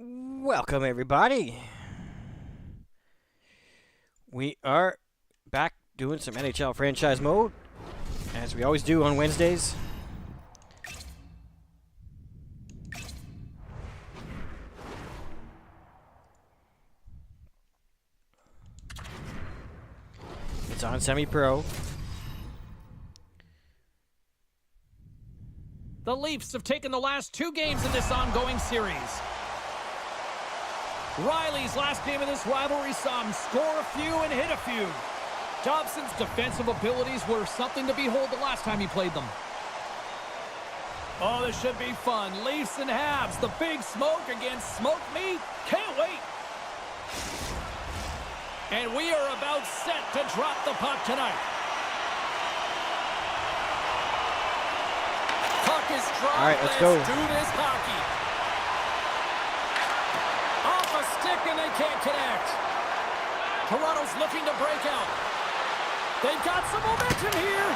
Welcome, everybody. We are back doing some NHL Franchise Mode, as we always do on Wednesdays. It's on semi-pro. The Leafs have taken the last two games in this ongoing series. Riley's last game of this rivalry saw him score a few and hit a few. Dobson's defensive abilities were something to behold the last time he played them. Oh, this should be fun. Leafs and Habs, the big smoke against smoked meat. Can't wait. And we are about set to drop the puck tonight. Puck is dropped. All right, let's go. Do this hockey. Off a stick and they can't connect. Toronto's looking to break out. They've got some momentum here.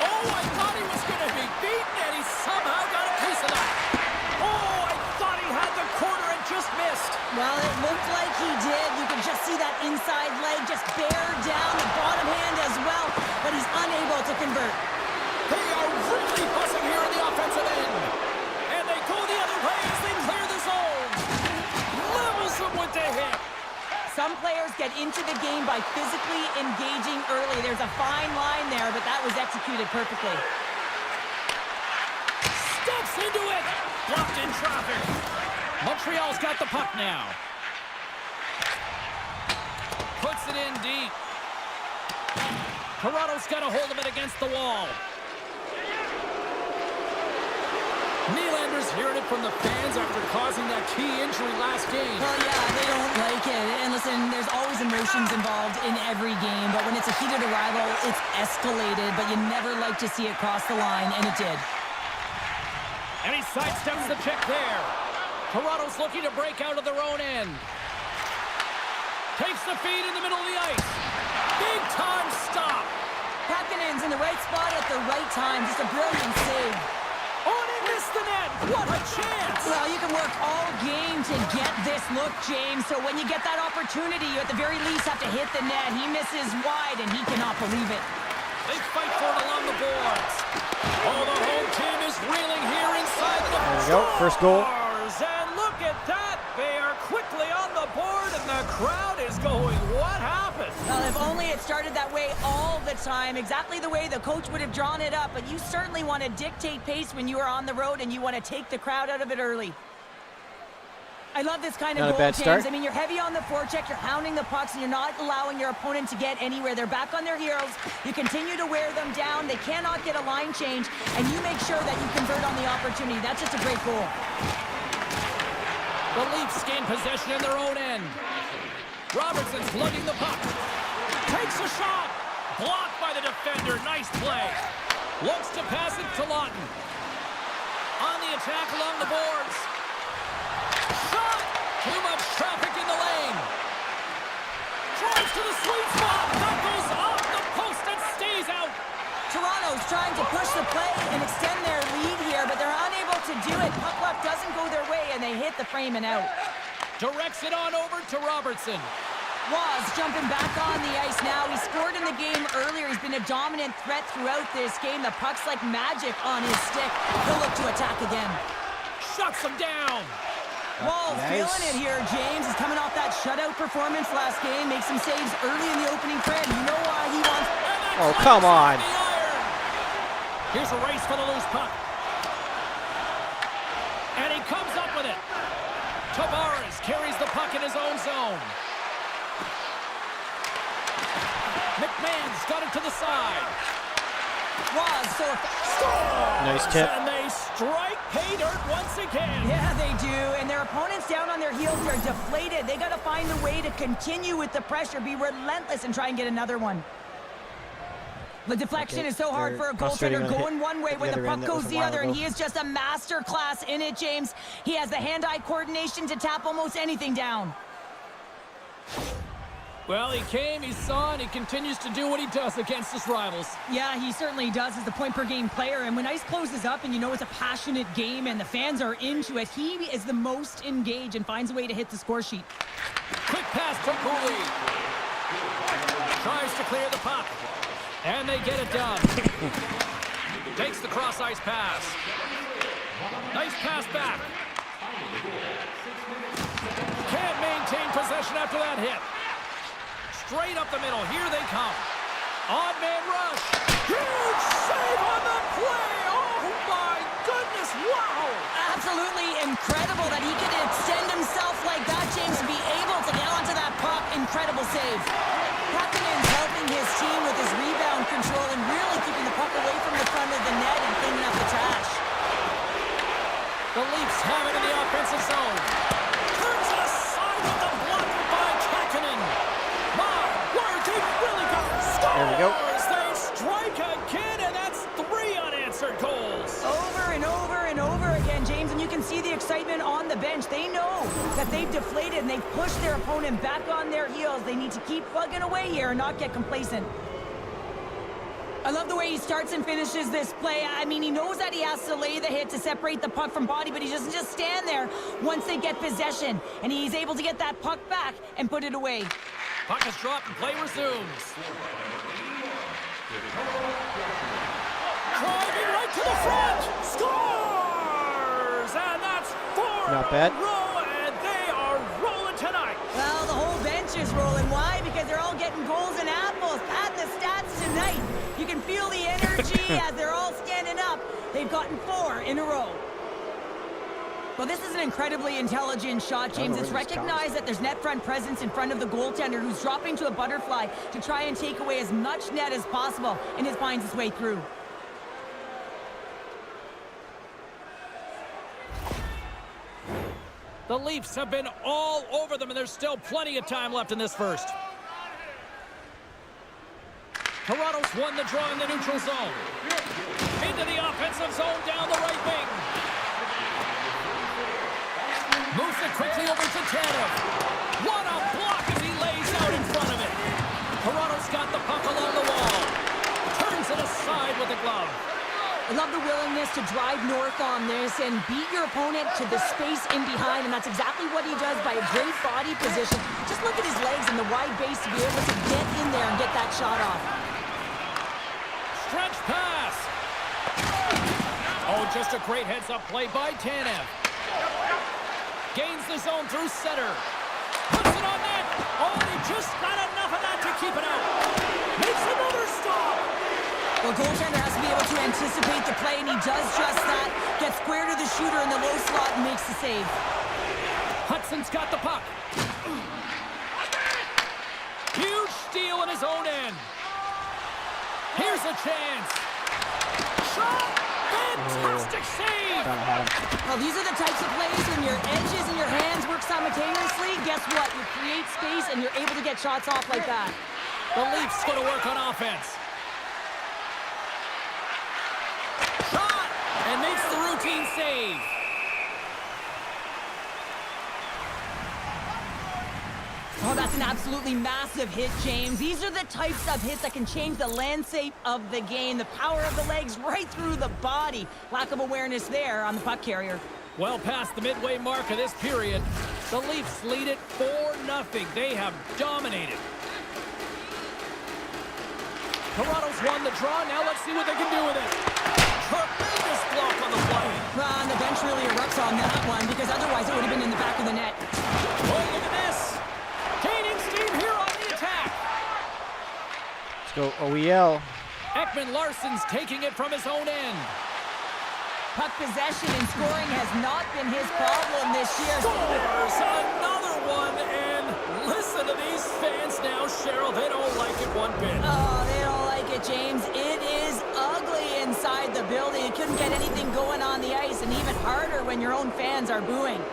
Oh, I thought he was going to be beaten, and he somehow got a piece of that. Oh, I thought he had the corner and just missed. Well, it looked like he did. You can just see that inside leg just bear down the bottom hand as well, but he's unable to convert. They are really buzzing here in the offensive end. And they go the other way as they clear the zone. Levels them with the hit. Some players get into the game by physically engaging early. There's a fine line there, but that was executed perfectly. Steps into it. Blocked in traffic. Montreal's got the puck now. Puts it in deep. Toronto's got a hold of it against the wall. Nylander's hearing it from the fans after causing that key injury last game. Well, yeah, they don't like it. And listen, there's always emotions involved in every game, but when it's a heated arrival, it's escalated, but you never like to see it cross the line, and it did. And he sidesteps the check there. Toronto's looking to break out of their own end. Takes the feed in the middle of the ice. Big time stop. Hakanen's in the right spot at the right time. Just a brilliant save. Oh, and he missed the net. What a chance. Well, you can work all game to get this look, James. So when you get that opportunity, you at the very least have to hit the net. He misses wide, and he cannot believe it. They fight for it along the boards. Oh, the home team is reeling here inside the There we go, first goal. And look at that. They are quickly on the board, and the crowd is going, what happened? Well, if only it started that way all the time, exactly the way the coach would have drawn it up, but you certainly want to dictate pace when you are on the road and you want to take the crowd out of it early. I love this kind of goal, James. I mean, you're heavy on the forecheck, you're hounding the pucks, and you're not allowing your opponent to get anywhere. They're back on their heels. You continue to wear them down. They cannot get a line change, and you make sure that you convert on the opportunity. That's just a great goal. The Leafs gain possession in their own end. Robertson's lugging the puck. Takes a shot. Blocked by the defender. Nice play. Looks to pass it to Lawton. On the attack along the boards. Shot! Too much traffic in the lane. Drives to the sweet spot. That goes off the post and stays out. Toronto's trying to push the play and extend their lead here, but they're unable to do it. Puck luck doesn't go their way, and they hit the frame and out. Directs it on over to Robertson. Waz jumping back on the ice now. He scored in the game earlier. He's been a dominant threat throughout this game. The puck's like magic on his stick. He'll look to attack again. Shuts him down. Wall's feeling it here, James. He's coming off that shutout performance last game. Makes some saves early in the opening frame. You know why he wants... Oh, come on. Here's a race for the loose puck. And he comes up with it. Tavares carries the puck in his own zone. McMahon's got it to the side. Waz, so Nice tip. And they strike pay dirt once again. yeah, they do. And their opponents down on their heels, they're deflated. They got to find a way to continue with the pressure, be relentless, and try and get another one. The deflection is so hard for a goaltender, going one way when the puck goes the other, and he is just a master class in it, James. He has the hand-eye coordination to tap almost anything down. Well, he came, he saw, and he continues to do what he does against his rivals. Yeah, he certainly does as the point-per-game player. And when ice closes up and you know it's a passionate game and the fans are into it, he is the most engaged and finds a way to hit the score sheet. Quick pass to Cooley. Tries to clear the puck. And they get it done. Takes the cross-ice pass. Nice pass back. Can't maintain possession after that hit. Straight up the middle. Here they come. Odd man rush. Huge save on the play. Oh, my goodness. Wow. Absolutely incredible that he could extend himself like that, James, to be able to get onto that puck. Incredible save. Hakanen's helping his team with his rebound control and really keeping the puck away from the front of the net and cleaning up the trash. The Leafs have it in the offensive zone. Turns it aside with the block by Hakonen. My word, they really got it. Scores! There we go. They strike again, and that's 3 unanswered goals. Over and over and over again, James, and you can see the excitement on the bench. They know that they've deflated and they've pushed their opponent back on their heels. They need to keep plugging away here and not get complacent. I love the way he starts and finishes this play. I mean, he knows that he has to lay the hit to separate the puck from body, but he doesn't just stand there once they get possession. And he's able to get that puck back and put it away. Puck is dropped and play resumes. Driving right to the front. Scores! And that's 4 Not bad. in a row, and they are rolling tonight. Well, the whole bench is rolling. Why? Because they're all getting goals and apples. Add the stats tonight. You can feel the energy as they're all standing up. They've gotten 4 in a row. Well, this is an incredibly intelligent shot, James. It's recognized that there's net front presence in front of the goaltender who's dropping to a butterfly to try and take away as much net as possible, and it finds its way through. The Leafs have been all over them, and there's still plenty of time left in this first. Toronto's won the draw in the neutral zone. Into the offensive zone down the right wing. Moves it quickly over to Tanev. What a block as he lays out in front of it. Toronto's got the puck along the wall. Turns it aside with the glove. I love the willingness to drive north on this and beat your opponent to the space in behind, and that's exactly what he does by a great body position. Just look at his legs and the wide base to be able to get in there and get that shot off. Stretch pass. Oh, just a great heads-up play by Tanev. Gains the zone through center. Puts it on net. Oh, he just got enough of that to keep it out. Makes another stop. The goaltender has to be able to anticipate the play, and he does just that. Gets square to the shooter in the low slot and makes the save. Hudson's got the puck. Huge steal in his own end. Here's a chance. Shot. Fantastic save. Well, these are the types of plays when your edges and your hands work simultaneously. Guess what? You create space, and you're able to get shots off like that. The Leafs going to work on offense. Shot! And makes the routine save. Oh, that's an absolutely massive hit, James. These are the types of hits that can change the landscape of the game. The power of the legs right through the body. Lack of awareness there on the puck carrier. Well past the midway mark of this period, the Leafs lead it 4-0. They have dominated. Toronto's won the draw. Now let's see what they can do with it. Tremendous block on the play. Well, and the bench really erupts on that one because otherwise it would have been in the back of the net. Oh, look at this. Gaining steam here on the attack. Let's go OEL. Ekman Larsson's taking it from his own end. Puck possession and scoring has not been his problem this year. Scores another one, and listen to these fans now, Cheryl. They don't like it one bit. Oh, they don't like it, James. It is ugly inside the building. You couldn't get anything going on the ice, and even harder when your own fans are booing.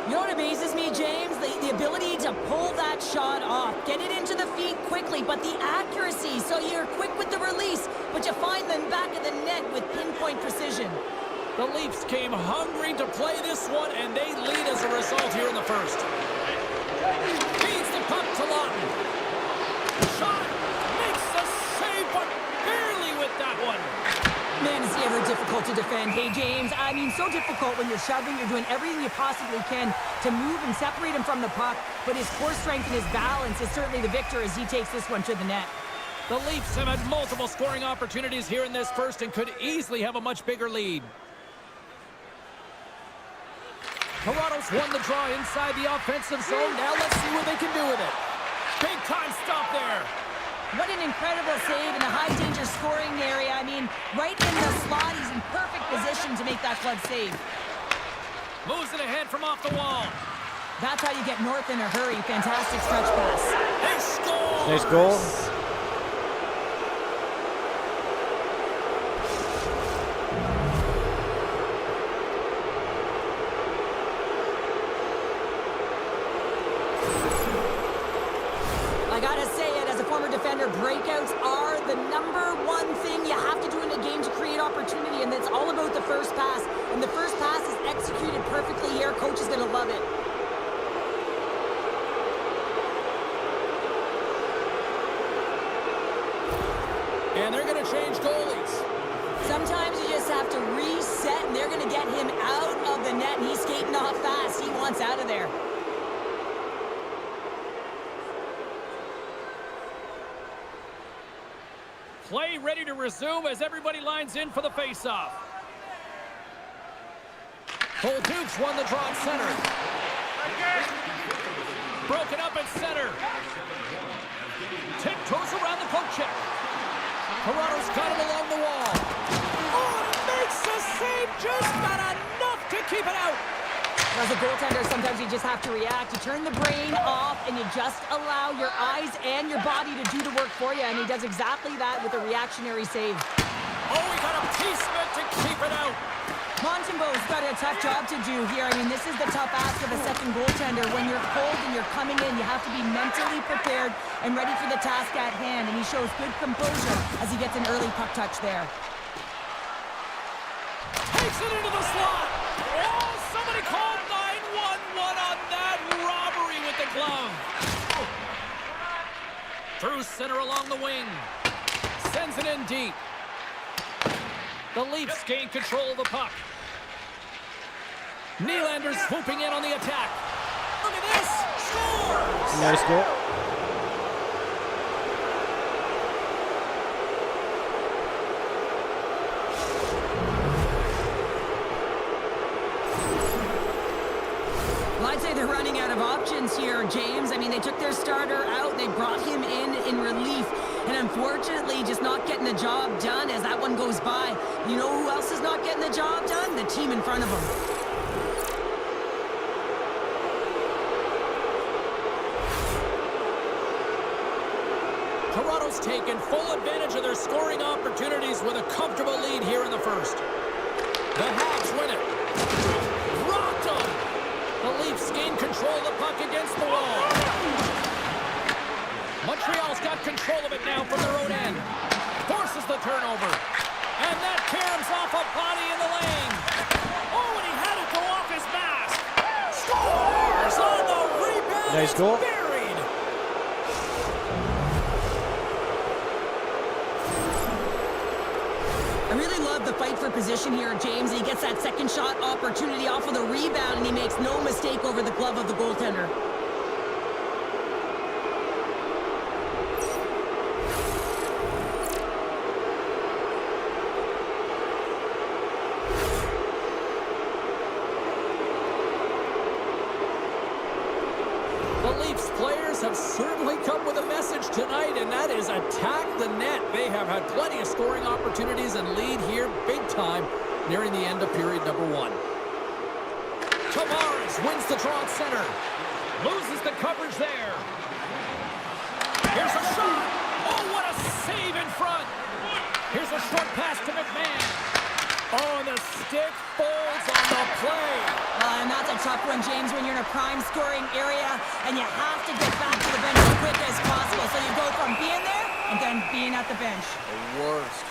You know what amazes me, James? The ability to pull that shot off. Get it into the feet quickly, but the accuracy. So you're quick with the release, but you find them back of the net with pinpoint precision. The Leafs came hungry to play this one, and they lead as a result here in the first. Feeds the Puck to Lawton. Shot. Makes the save, but barely with that one. Man, is he ever difficult to defend. Hey, James, I mean, so difficult when you're shoving. You're doing everything you possibly can to move and separate him from the puck. But his core strength and his balance is certainly the victor as he takes this one to the net. The Leafs have had multiple scoring opportunities here in this first and could easily have a much bigger lead. Toronto's won the draw inside the offensive zone. Now let's see what they can do with it. Big time stop there. What an incredible save in a high-danger scoring area. I mean, right in the slot, he's in perfect position to make that glove save. Moves it ahead from off the wall. That's how you get north in a hurry. Fantastic stretch pass. They score! Nice goal. I gotta say it, as a former defender, breakouts are the #1 thing you have to do in a game to create opportunity, and it's all about the first pass. And the first pass is executed perfectly here. Coach is gonna love it. And they're gonna change goalies. Sometimes you just have to reset, and they're gonna get him out of the net. He's skating off fast. He wants out of there. Play ready to resume as everybody lines in for the face-off. Dukes won the draw at center. Broken up at center. Tiptoes around the poke check. Toronto's got it along the wall. Oh, and makes the save, just not enough to keep it out. As a goaltender, sometimes you just have to react. You turn the brain off, and you just allow your eyes and your body to do the work for you, and he does exactly that with a reactionary save. Oh, he got a piece of it to keep it out. Montembeau's got a tough job to do here. I mean, this is the tough ask of a second goaltender. When you're cold and you're coming in, you have to be mentally prepared and ready for the task at hand, and he shows good composure as he gets an early puck touch there. Takes it into the slot. Oh, somebody called 911 on that robbery with the glove. Through center along the wing. Sends it in deep. The Leafs gain control of the puck. Nylander's swooping in on the attack. Look at this! Scores! Nice goal. Well, I'd say they're running out of options here, James. I mean, they took their starter out. They brought him in relief. And unfortunately, just not getting the job done as that one goes by. You know who else is not getting the job done? The team in front of them. Toronto's taken full advantage of their scoring opportunities with a comfortable lead here in the first. The Hawks win it. Rocked them. The Leafs gain control of the puck against the wall. Montreal's got control of it now from their own end. Forces the turnover. And that caroms off a body in the lane. Oh, and he had it go off his mask. Scores on the rebound. Nice goal. Buried. I really love the fight for position here, James. He gets that second shot opportunity off of the rebound, and he makes no mistake over the glove of the goaltender. Players have certainly come with a message tonight, and that is attack the net. They have had plenty of scoring opportunities and lead here big time nearing the end of period number 1. Tavares wins the draw at center. Loses the coverage there. Here's a shot. Oh, what a save in front. Here's a short pass to McMahon. Oh, and the stick folds on the play. And that's a tough one, James, when you're in a prime scoring area and you have to get back to the bench as quick as possible. So you go from being there and then being at the bench. The worst.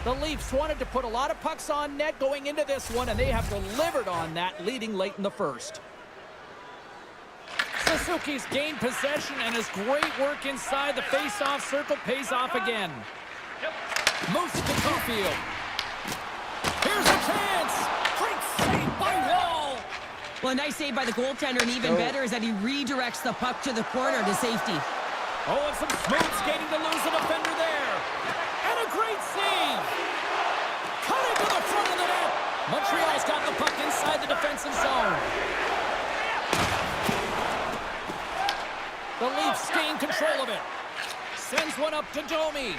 The Leafs wanted to put a lot of pucks on net going into this one, and they have delivered on that, leading late in the first. Suzuki's gained possession, and his great work inside the face-off circle pays off again. Moves it to Caulfield. Here's a chance! Great save by Wall! Well, a nice save by the goaltender, and even better is that he redirects the puck to the corner to safety. Oh, and some smooth skating to lose the defender there. And a great save! Cutting to the front of the net! Montreal's got the puck inside the defensive zone. The Leafs gain control of it. Sends one up to Domi.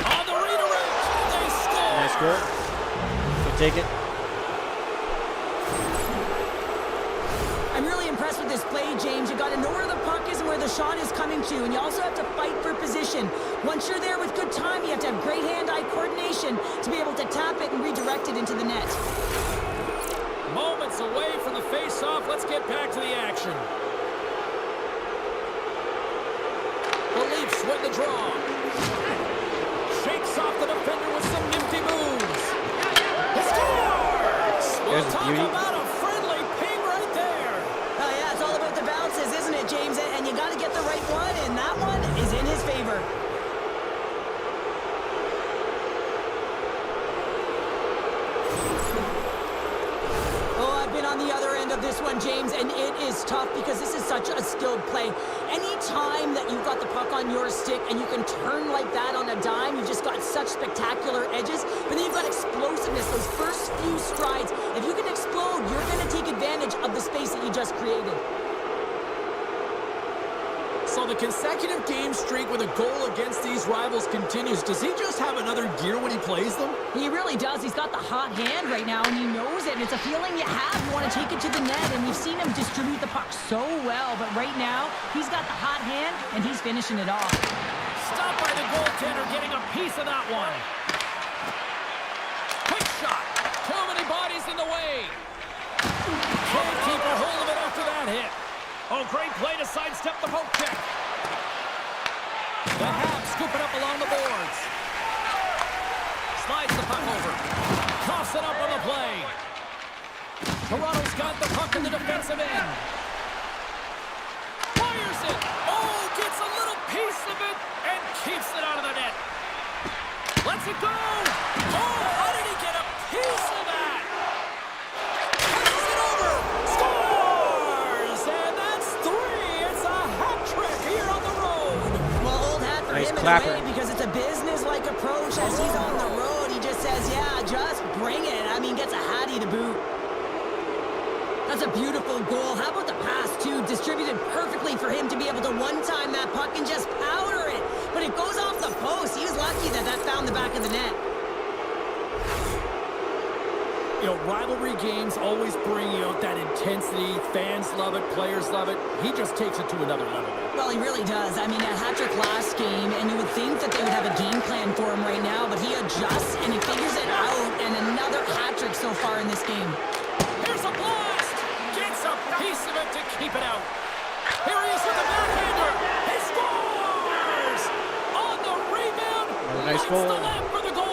On the redirect, they score! Nice goal. We'll take it. I'm really impressed with this play, James. You got to know where the puck is and where the shot is coming to, and you also have to fight for position. Once you're there with good time, you have to have great hand-eye coordination to be able to tap it and redirect it into the net. Moments away from the face-off. Let's get back to the action. The Leafs win the draw. Shakes off the defender with some nifty moves. He scores! There's We'll talk beauty. about a friendly ping right there. Oh, yeah, it's all about the bounces, isn't it, James? And you got to get the right one, and that one is in his favor. On the other end of this one, James, and it is tough because this is such a skilled play. Any time that you've got the puck on your stick and you can turn like that on a dime, you've just got such spectacular edges, but then you've got explosiveness, those first few strides. If you can explode, you're going to take advantage of the space that you just created. So the consecutive game streak with a goal against these rivals continues. Does he just have another gear when he plays them? He really does. He's got the hot hand right now, and he knows it. And it's a feeling you have. You want to take it to the net, and we've seen him distribute the puck so well. But right now, he's got the hot hand, and he's finishing it off. Stopped by the goaltender, getting a piece of that one. Quick shot. Too many bodies in the way. Can't keep a hold of it after that hit. Oh, great play to sidestep the poke check. The Habs scoop it up along the boards. Slides the puck over. Toss it up on the play. Toronto's got the puck in the defensive end. Fires it. Oh, gets a little piece of it and keeps it out of the net. Lets it go. Oh, how did he get a piece of that? Passes it over. Scores! And that's three. It's a hat trick here on the road. Well, old hat for Nice him in a clapper. way because it's a business-like approach as he's on the road. He just says, yeah, just bring it. I mean, gets a hattie to boot. That's a beautiful goal. How about the pass, too? Distributed perfectly for him to be able to one-time that puck and just powder it. But it goes off the post. He was lucky that that found the back of the net. You know, rivalry games always bring out that intensity. Fans love it. Players love it. He just takes it to another level. Well, he really does. I mean, a hat-trick last game, and you would think that they would have a game plan for him right now, but he adjusts and he figures it out, and another hat-trick so far in this game. Here's a blast! Gets a piece of it to keep it out. Here he is with the backhander. He scores! On the rebound. Nice lights goal. the lamp for the goal.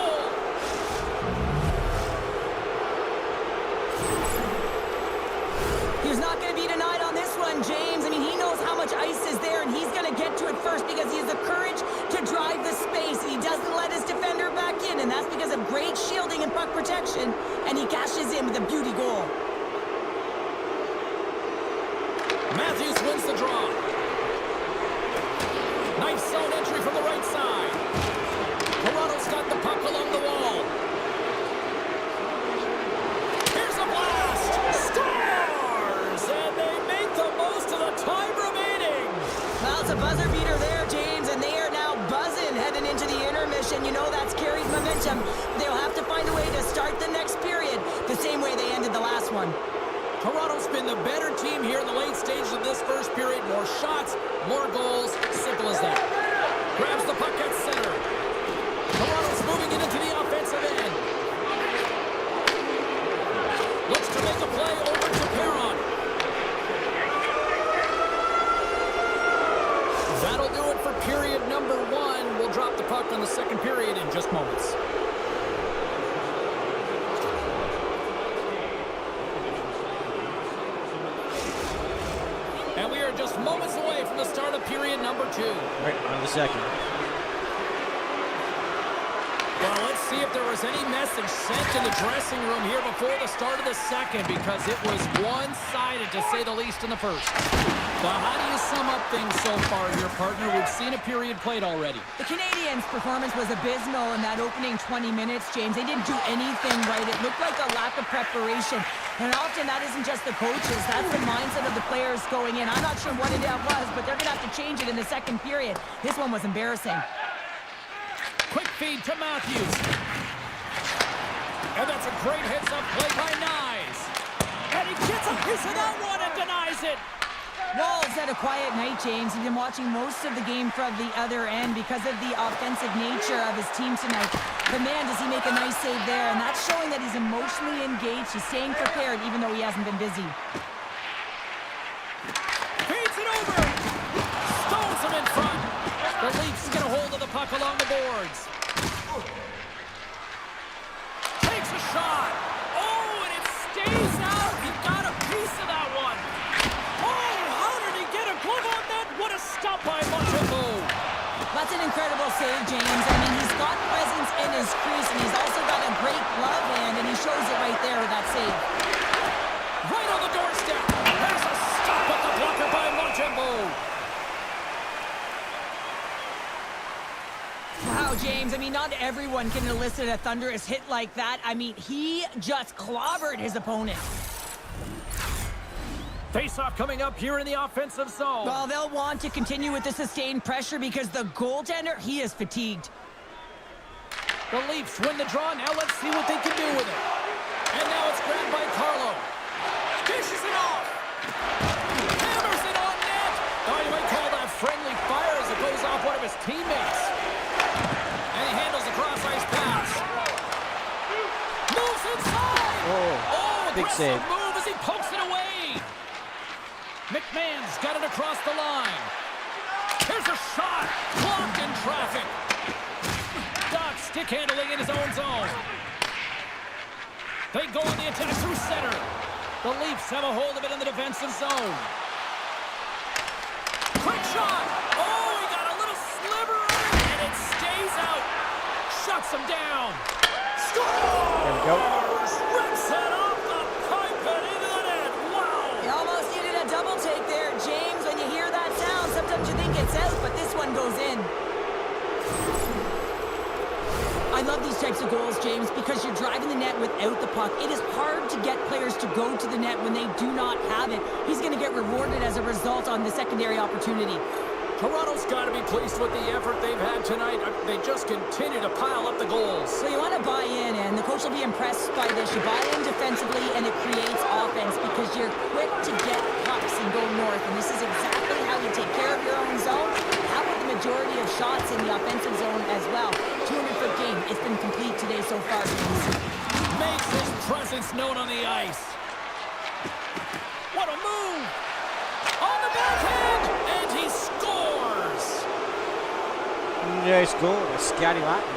He's not going to be denied on this one, James. I mean, he knows how much ice is there, and he's going to get to it first because he has the courage to drive the space. He doesn't let his defender back in, and that's because of great shielding and puck protection, and he cashes in with a beauty goal. Matthews wins the draw. Nice zone entry from the right side. Toronto's got the puck along the wall. Here's a blast. Scores! And they make the most of the time remaining. Well, it's a buzzer beater there, James, and they are now buzzing heading into the intermission. You know that's carried momentum. They'll have to find a way to start the next period the same way they ended the last one. Toronto's been the better team here in the late stages of this first period. More shots, more goals. Simple as that. Grabs the puck at center. Toronto's moving it into the offensive end. Looks to make a play over to Perron. That'll do it for period number 1. in the second period in just moments. And we are just moments away from the start of period number 2. Right, on the second. Well, let's see if there was any message sent in the dressing room here before the start of the second, because it was one-sided, to say the least, in the first. Well, how do you sum up things so far here, partner? We've seen a period played already. The Canadiens' performance was abysmal in that opening 20 minutes, James. They didn't do anything right. It looked like a lack of preparation. And often that isn't just the coaches. That's the mindset of the players going in. I'm not sure what it was, but they're going to have to change it in the second period. This one was embarrassing. Quick feed to Matthews. And that's a great heads-up play by Nyes. And he gets a piece of that one and denies it. Walls had a quiet night, James. He's been watching most of the game from the other end because of the offensive nature of his team tonight. But man, does he make a nice save there. And that's showing that he's emotionally engaged. He's staying prepared even though he hasn't been busy. Feeds it over. Stones him in front. The Leafs get a hold of the puck along the boards. Takes a shot. Oh, and it stays out. He got a piece of that one. Oh, how did he get a glove on that? What a stop by Montembeault. That's an incredible save, James. I mean, he's got presence in his crease, and he's also got a great glove hand, and he shows it right there with that save. Right on the doorstep. There's a stop at the blocker by Montembeault. Wow, James, I mean, not everyone can elicit a thunderous hit like that. I mean, he just clobbered his opponent. Face-off coming up here in the offensive zone. Well, they'll want to continue with the sustained pressure because the goaltender, he is fatigued. The Leafs win the draw. Now let's see what they can do with it. And now it's grabbed by Carlo. Dishes it off. Hammers it on net. Oh, you might call that friendly fire as it goes off one of his teammates. And he handles the cross-ice pass. Moves inside. Oh, big save. Move as he pokes it away. McMahon's got it across the line. Here's a shot. Blocked in traffic. Doc stick handling in his own zone. They go on the attack through center. The Leafs have a hold of it in the defensive zone. Quick shot. Oh, he got a little sliver of it, and it stays out. Shuts him down. Scores! There we go. Rips it off the pipe and into the net. Wow. You almost needed a double take there, James. When you hear that sound, sometimes you think it's out, but this one goes in. I love these types of goals, James, because you're driving the net without the puck. It is hard to get players to go to the net when they do not have it. He's going to get rewarded as a result on the secondary opportunity. Toronto's got to be pleased with the effort they've had tonight. They just continue to pile up the goals. So you want to buy in, and the coach will be impressed by this. You buy in defensively, and it creates offense because you're quick to get pucks and go north. And this is exactly how you take care of your own zone. How about the majority of shots in the offensive zone as well? 200-foot game. It's been complete today so far. Makes his presence known on the ice. What a move! On the backhand! And he scores! Nice goal. A Scotty Latin.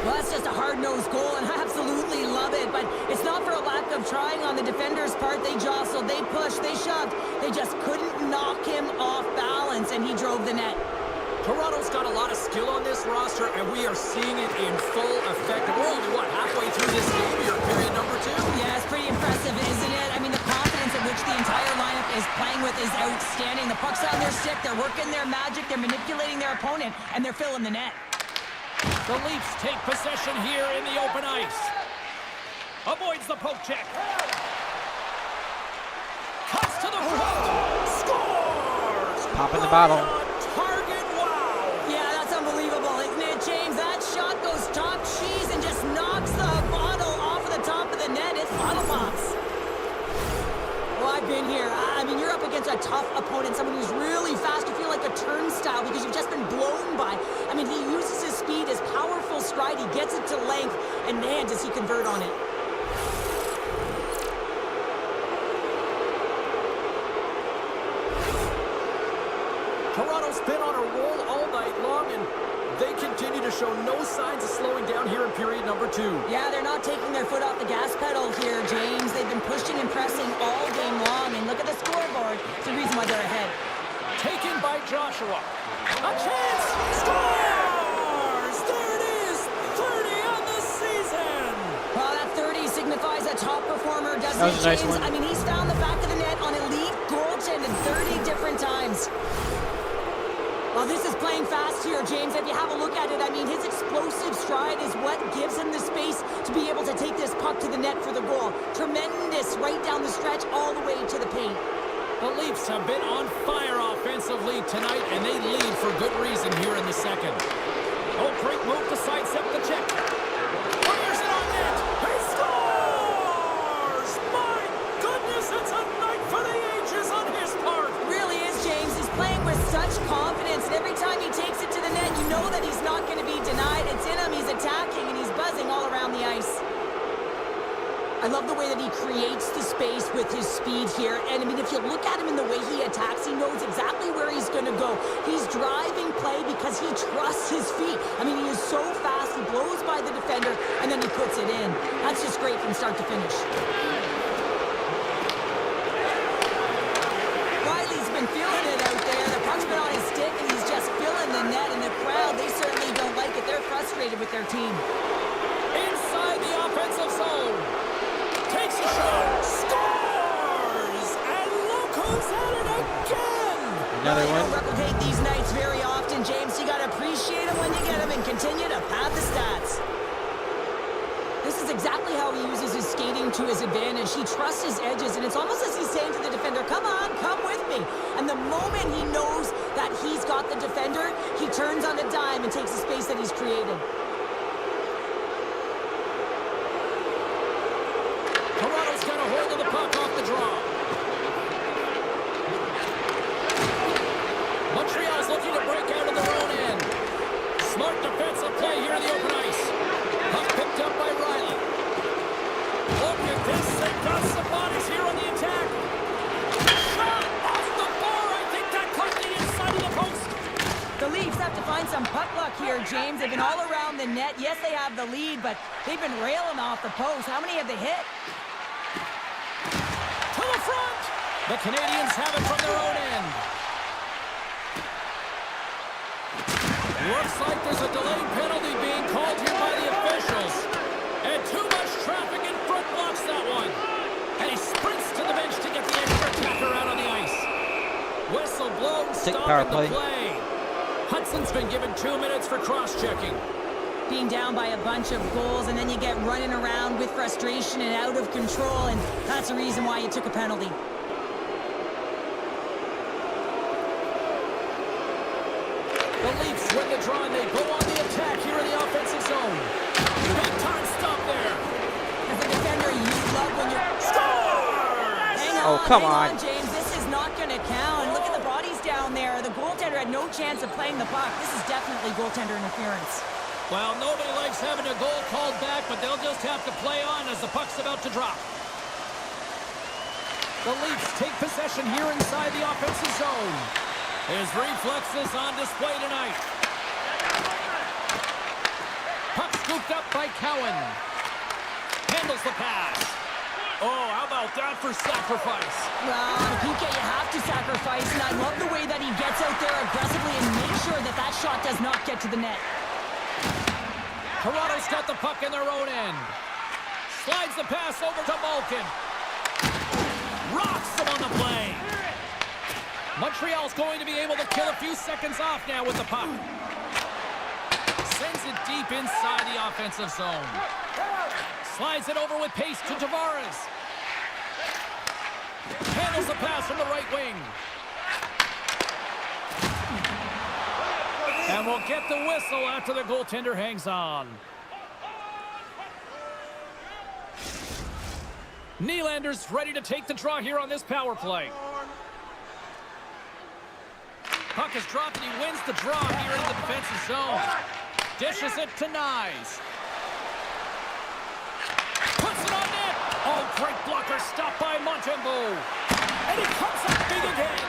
Well, that's just a hard-nosed goal, and I absolutely love it. But it's not for a lack of trying on the defender's part. They jostled, they pushed, they shoved. They just couldn't knock him off balance, and he drove the net. Toronto's got a lot of skill on this roster, and we are seeing it in full effect. We're only, what, halfway through this game here, period number 2? Yeah, it's pretty impressive, isn't it? I mean, the confidence at which the entire lineup is playing with is outstanding. The puck's on their stick, they're working their magic, they're manipulating their opponent, and they're filling the net. The Leafs take possession here in the open ice. Avoids the poke check. Cuts to the front. Scores! Popping the bottle. Target, wow! Yeah, that's unbelievable, isn't it, James? That shot goes top cheese and just knocks the bottle off of the top of the net. It's bottle pops. Well, I've been here. I mean, you're up against a tough opponent, someone who's really fast. You feel like a turnstile because you've just been blown by. I mean, he uses his speed, his powerful stride. He gets it to length, and man, does he convert on it. Toronto's been on a roll all night long, and they continue to show no signs of slowing down here in period number 2. Yeah, they're not taking their foot off the gas pedal here, James. They've been pushing and pressing all game long, and look at the scoreboard. It's the reason why they're ahead. Taken by Joshua. A chance! Scores! There it is! 30 on the season! Well, that 30 signifies a top performer, doesn't That was it, a nice James? one. I mean, he's found the back of the net on elite goaltending 30 different times. Well, this is playing fast here, James. If you have a look at it, I mean, his explosive stride is what gives him the space to be able to take this puck to the net for the goal. Tremendous right down the stretch all the way to the paint. The Leafs have been on fire offensively tonight, and they lead for good reason here in the second. Oh, great move to sidestep the check. Fires it on net. He scores! My goodness, it's a night for the ages on his part. It really is, James. He's playing with such confidence, and every time he takes it to the net, you know that he's not going to be denied. It's in him. He's attacking, and he's buzzing all around the ice. I love the way that he creates the space with his speed here. And, I mean, if you look at him in the way he attacks, he knows exactly where he's going to go. He's driving play because he trusts his feet. I mean, he is so fast. He blows by the defender, and then he puts it in. That's just great from start to finish. Riley's been feeling it out there. The puck's been on his stick, and he's just filling the net. And the crowd, they certainly don't like it. They're frustrated with their team. Inside the offensive zone. Takes a shot. Scores! And look who's at it again! Another You don't one. replicate these nights very often, James. You got to appreciate them when you get them and continue to pad the stats. This is exactly how he uses his skating to his advantage. He trusts his edges, and it's almost as he's saying to the defender, come on, come with me. And the moment he knows that he's got the defender, he turns on a dime and takes the space that he's created. Toronto's got a hold of the puck off the draw. Montreal's looking to break out of their own end. Smart defensive play here in the open ice. Puck picked up by Riley. Look at this. They've got some bodies here on the attack. Shot off the bar. I think that caught the inside of the post. The Leafs have to find some puck luck here, James. They've been all around the net. Yes, they have the lead, but they've been railing off the post. How many have they hit? To the front. The Canadians have it from their own end. Looks like there's a delayed penalty being called here by the officials. And too much traffic in front blocks that one. And he sprints to the bench to get the extra attacker out on the ice. Whistle blown, power stopping play. the play. Hudson's been given 2 minutes for cross-checking. Being down by a bunch of goals, and then you get running around with frustration and out of control, and that's the reason why you took a penalty. The Leafs win the draw, and they go on the attack here in the offensive zone. Big time stop there. As a defender, you love when you're... Scores! Oh, come hang on. James. This is not going to count. Look at the bodies down there. The goaltender had no chance of playing the puck. This is definitely goaltender interference. Well, nobody likes having a goal called back, but they'll just have to play on as the puck's about to drop. The Leafs take possession here inside the offensive zone. His reflexes on display tonight. Puck scooped up by Cowan. Handles the pass. Oh, how about that for sacrifice? Well, PK, you have to sacrifice, and I love the way that he gets out there aggressively and makes sure that that shot does not get to the net. Toronto's got the puck in their own end. Slides the pass over to Malkin. Rocks him on the play. Montreal's going to be able to kill a few seconds off now with the puck. Sends it deep inside the offensive zone. Slides it over with pace to Tavares. Handles the pass from the right wing. And we'll get the whistle after the goaltender hangs on. Nylander's ready to take the draw here on this power play. Puck is dropped and he wins the draw here in the defensive zone. Dishes it to Nyes. Puts it on net. Oh, great blocker stop by Montembeault. And he comes up big again.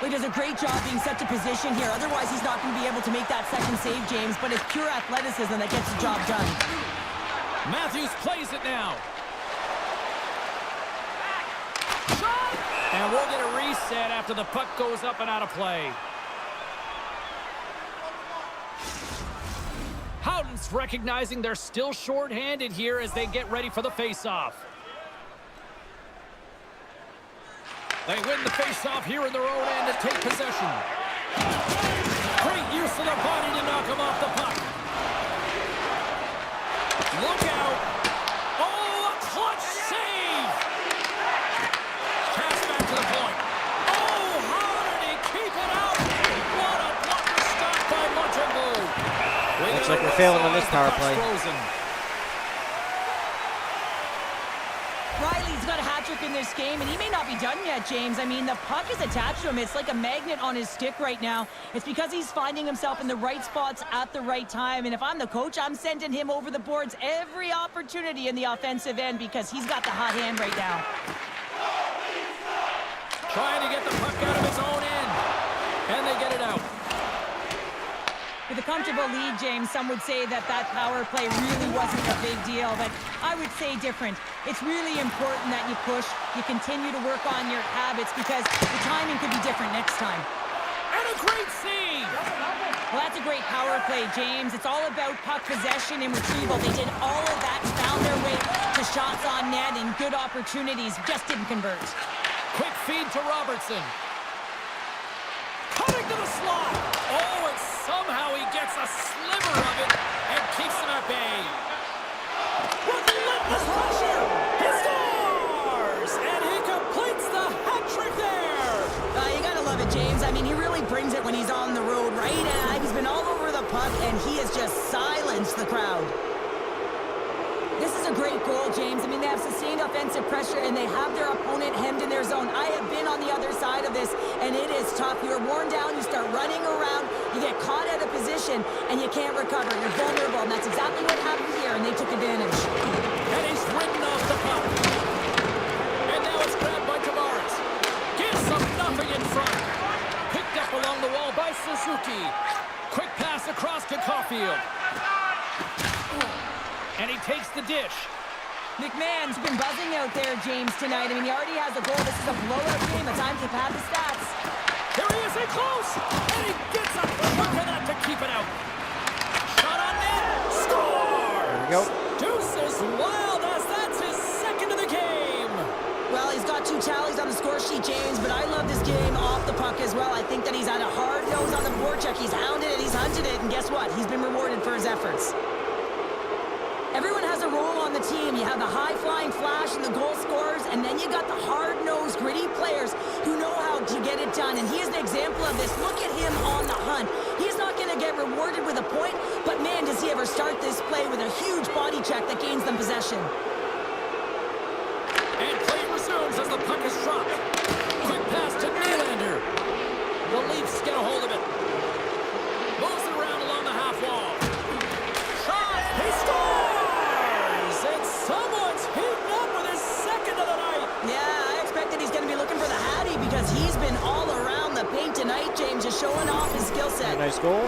Well, he does a great job being set to position here. Otherwise, he's not going to be able to make that second save, James. But it's pure athleticism that gets the job done. Matthews plays it now. Shot! And we'll get a reset after the puck goes up and out of play. Howden's recognizing they're still short-handed here as they get ready for the face-off. They win the face-off here in their own end to take possession. Great use of the body to knock him off the puck. Look out. Oh, a clutch save. Pass back to the point. Oh, how did he keep it out? What a blocker stop by Montembeault. Looks like we're failing on this power play. Riley's got a hat trick in this game, and he may not be done yet, James. I mean, the puck is attached to him. It's like a magnet on his stick right now. It's because he's finding himself in the right spots at the right time. And if I'm the coach, I'm sending him over the boards every opportunity in the offensive end because he's got the hot hand right now. Trying to get the puck out of his own end. And they get it out. With a comfortable lead, James, some would say that power play really wasn't a big deal, but I would say different. It's really important that you push, you continue to work on your habits because the timing could be different next time. And a great save! Well, that's a great power play, James. It's all about puck possession and retrieval. They did all of that, found their way to shots on net and good opportunities, just didn't convert. Quick feed to Robertson. Cutting to the slot. Oh, and somehow he gets a sliver of it and keeps him at bay. Relentless pressure. He scores! And he completes the hat trick there. You gotta love it, James. I mean, he really brings it when he's on the road, right? He's been all over the puck, and he has just silenced the crowd. This is a great goal, James. I mean, they have sustained offensive pressure, and they have their opponent hemmed in their zone. I have been on the other side of this, and it is tough. You're worn down, you start running around, you get caught out of position, and you can't recover. You're vulnerable, and that's exactly what happened here, and they took advantage. And he's ridden off the puck. And now it's grabbed by Tavares. Gives him nothing in front. Picked up along the wall by Suzuki. Quick pass across to Caulfield. And he takes the dish. McMahon's been buzzing out there, James, tonight. I mean, he already has a goal. This is a blowout game. It's time to pad the stats. Here he is in close. And he gets a chunk of that to keep it out. Shot on net. Score! There we go. Deuces wild as that's his second of the game. Well, he's got 2 tallies on the score sheet, James, but I love this game off the puck as well. I think that he's had a hard nose on the forecheck. He's hounded it, he's hunted it, and guess what? He's been rewarded for his efforts. Everyone has a role on the team. You have the high-flying flash and the goal scorers, and then you got the hard-nosed, gritty players who know how to get it done, and he is an example of this. Look at him on the hunt. He's not going to get rewarded with a point, but man, does he ever start this play with a huge body check that gains them possession. And play resumes as the puck is dropped. Quick pass to Nylander. The Leafs get a hold of it. Moves it around along the half wall. Shot! He scores! And someone's heating up with his second of the night. Yeah, I expect that he's going to be looking for the Hattie because he's been all around the paint tonight, James, just showing off his skill set. Nice goal.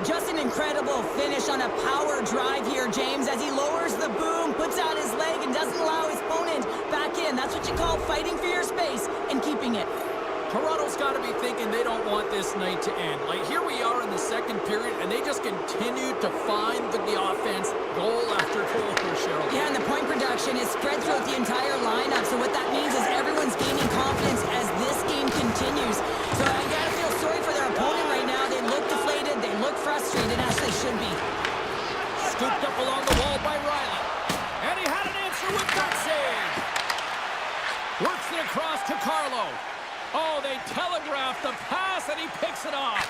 Just an incredible finish on a power drive here, James, as he lowers the boom, puts out his leg, and doesn't allow his opponent back in. That's what you call fighting for your space and keeping it. Toronto's got to be thinking they don't want this night to end. Like, here we are in the second period, and they just continue to find the offense goal after goal for Cheryl. Yeah, and the point production is spread throughout the entire lineup, so what that means is everyone's gaining confidence as this game continues. So I gotta feel sorry for their opponent right now. They look deflated, they look frustrated, as they should be. Scooped up along the wall by Riley. And he had an answer with that save. Works it across to Carlo. Oh, they telegraphed the pass, and he picks it off.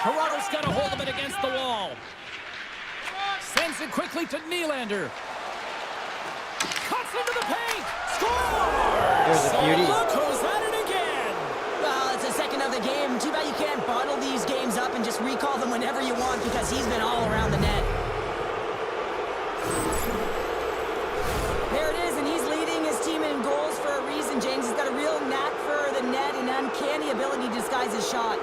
Toronto's got a hold of it against the wall. Sends it quickly to Nylander. Cuts into the paint. Scores! There's a beauty. Look who's at it again. Well, it's the second of the game. Too bad you can't bottle these games up and just recall them whenever you want because he's been all around the net. There it is, and he's leading his team in goals for a reason, James. He's got any ability to disguise his shot.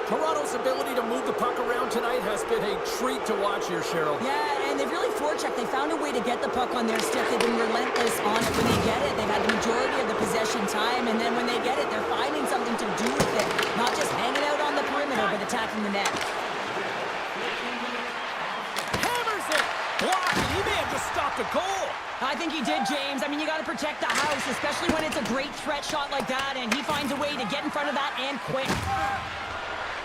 Toronto's ability to move the puck around tonight has been a treat to watch here, Cheryl. Yeah, and they've really forechecked. They found a way to get the puck on their stick. They've been relentless on it when they get it. They've had the majority of the possession time, and then when they get it, they're finding something to do with it. Not just hanging out on the perimeter, but attacking the net. Hammers it! Blocked, and he may have just stopped a goal. I think he did, James. I mean, you got to protect the house, especially when it's a great threat shot like that, and he finds a way to get in front of that and quick.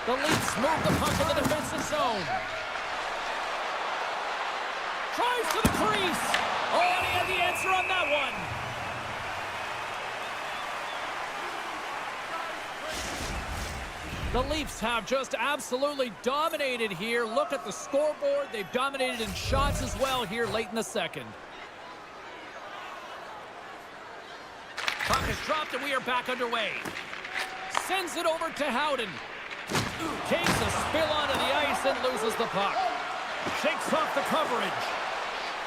The Leafs move the puck in the defensive zone. Tries to the crease. Oh, and he had the answer on that one. The Leafs have just absolutely dominated here. Look at the scoreboard. They've dominated in shots as well here late in the second. Puck is dropped and we are back underway. Sends it over to Howden. Takes a spill onto the ice and loses the puck. Shakes off the coverage.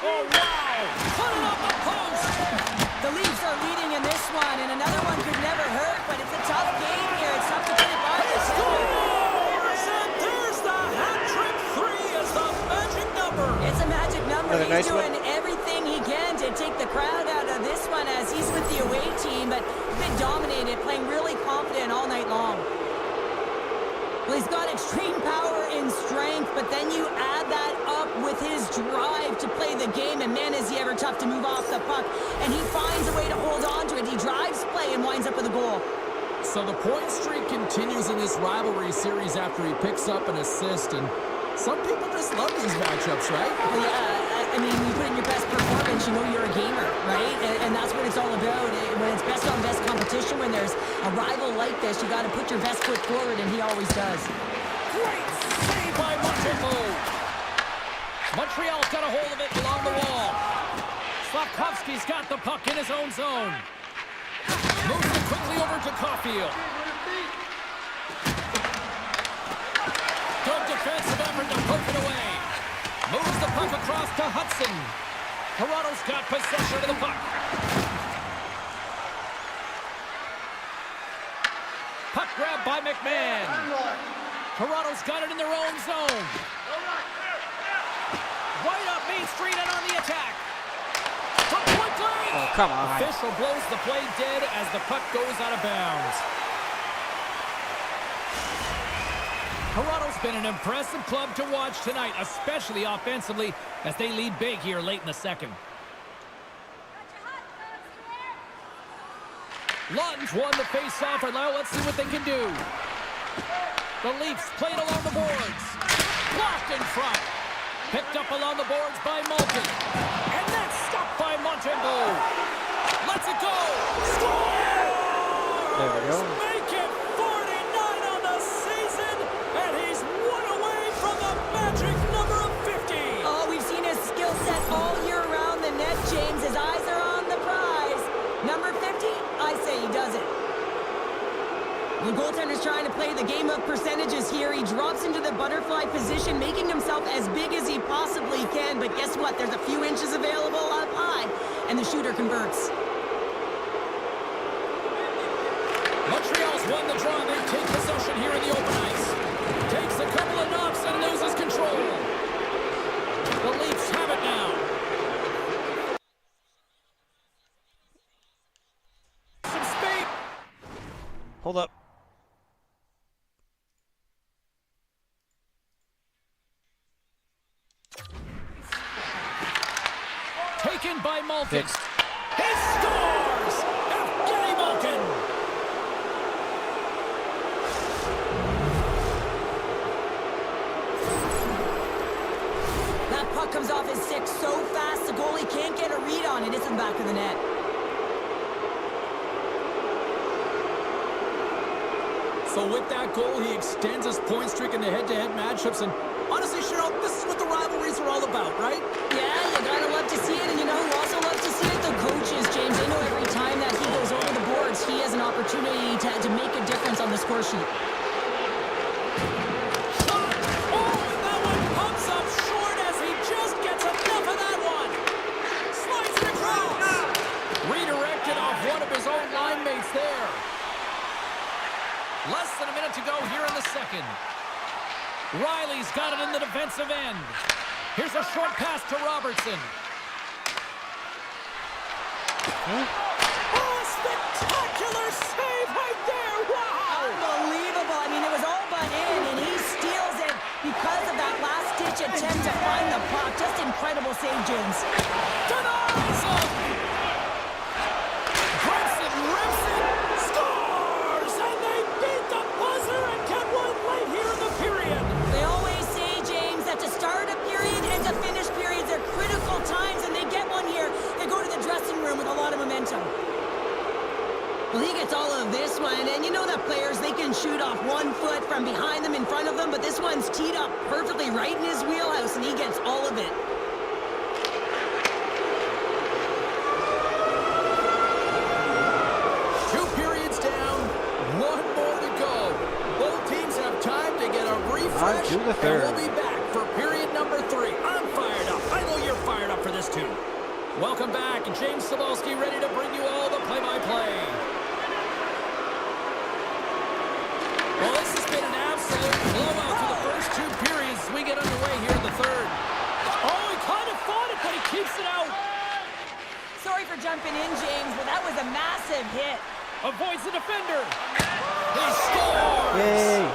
Oh, wow! Put it on the post! The Leafs are leading in this one, and another one could never hurt, but it's a tough game here. It's tough to put it by He scores! And there's the hat-trick 3 as the magic number. It's a magic number. Another He's nice one. doing everything he can to take the crowd out of this one as he's with the away team, but he's been dominated, playing really confident all night long. Well, he's got extreme power and strength, but then you add that up with his drive to play the game, and man, is he ever tough to move off the puck. And he finds a way to hold on to it. He drives play and winds up with a goal. So the point streak continues in this rivalry series after he picks up an assist, and some people just love these matchups, right? Well, yeah, I mean, you put in your best performance, you know you're a gamer, right? And that's what it's all about. When it's best-on-best competition, when there's a rival like this, you got to put your best foot forward, and he always does. Great save by Montembeault. Montreal's got a hold of it along the wall. Slavkovsky's got the puck in his own zone. Moves it quickly over to Caulfield. Good defensive effort to poke it away. Moves the puck across to Hudson. Toronto's got possession of the puck. Puck grab by McMahon. Toronto's got it in their own zone. Right up Main Street and on the attack. From point blank. Oh, come on. Official blows the play dead as the puck goes out of bounds. Toronto's been an impressive club to watch tonight, especially offensively, as they lead big here late in the second. Lawton's won the face-off, and now let's see what they can do. The Leafs played along the boards. Blocked in front. Picked up along the boards by Malkin. And then stopped by Montembeault. Lets it go. Scores! There we go. Make it 49 on the season, and he's one away from the magic number of 50. Oh, we've seen his skill set all year around the net, James. His eyes are on the prize. Number 50, I say he does it. The goaltender's trying to play the game of percentages here. He drops into the butterfly position, making himself as big as he possibly can. But guess what? There's a few inches available up high, and the shooter converts. Montreal's won the draw. They take possession here in the open ice. Takes a couple of knocks and loses control. The Leafs have it now. Some speed. Hold up. Taken by Malkin. Fixed. He scores! Evgeny Malkin! That puck comes off his stick so fast, the goalie can't get a read on it. It's in the back of the net. So with that goal, he extends his point streak in the head-to-head matchups. And honestly, Cheryl, this is what the rivalries are all about, right? Yeah, you gotta love to see it, and you know who also loves to see it? The coaches, James. They know every time that he goes over the boards, he has an opportunity to make a difference on the score sheet. Shot! Oh, and that one pumps up short as he just gets enough of that one. Slides it across. Redirected off one of his own line mates there. Less than a minute to go here in the second. Riley's got it in the defensive end. Here's a short pass to Robertson. Oh, a spectacular save right there. Wow! Unbelievable. I mean, it was all but in, and he steals it because of that last-ditch attempt to find the puck. Just incredible save, James. Denies him! Brunson rips it, scores! And they beat the buzzer and get one late here in the period. They always say, James, that to start a period and to finish periods are critical times, and they get one here. They go to the dressing room with a lot of momentum. Well, he gets all of this one, and you know that players, they can shoot off 1 foot from behind them, in front of them, but this one's teed up perfectly right in his wheelhouse, and he gets all of it. Two periods down, one more to go. Both teams have time to get a refresh, On to the third. and we'll be back for period number 3. I'm fired up. I know you're fired up for this too. Welcome back, and James Cebulski ready to bring you all the play-by-play. Well, this has been an absolute blowout for the first 2 periods as we get underway here in the third. Oh, he kind of fought it, but he keeps it out. Sorry for jumping in, James, but that was a massive hit. Avoids the defender. He scores! Yay!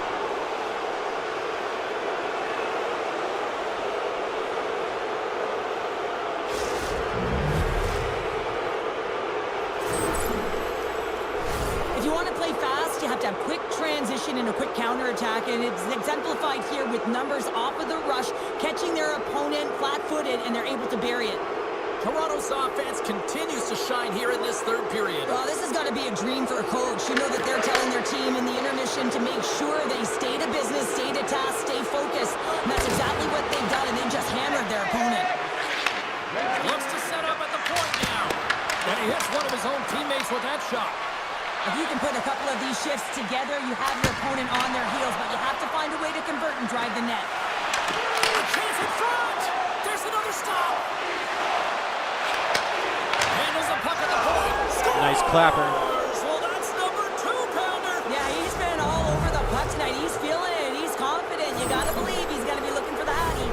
If you want to play fast, you have to have quick transition and a quick counterattack, and it's exemplified here with numbers off of the rush, catching their opponent flat-footed, and they're able to bury it. Toronto's offense continues to shine here in this third period. Well, this has got to be a dream for a coach. You know that they're telling their team in the intermission to make sure they stay to business, stay to task, stay focused. And that's exactly what they've done, and they just hammered their opponent. Looks to set up at the point now. And he hits one of his own teammates with that shot. If you can put a couple of these shifts together, you have your opponent on their heels, but you have to find a way to convert and drive the net. A chance in front! There's another stop! Handles the puck at the point. Scores! Nice clapper. Well, that's number 2-pounder. Yeah, he's been all over the puck tonight. He's feeling it. He's confident. You got to believe he's going to be looking for the Hattie.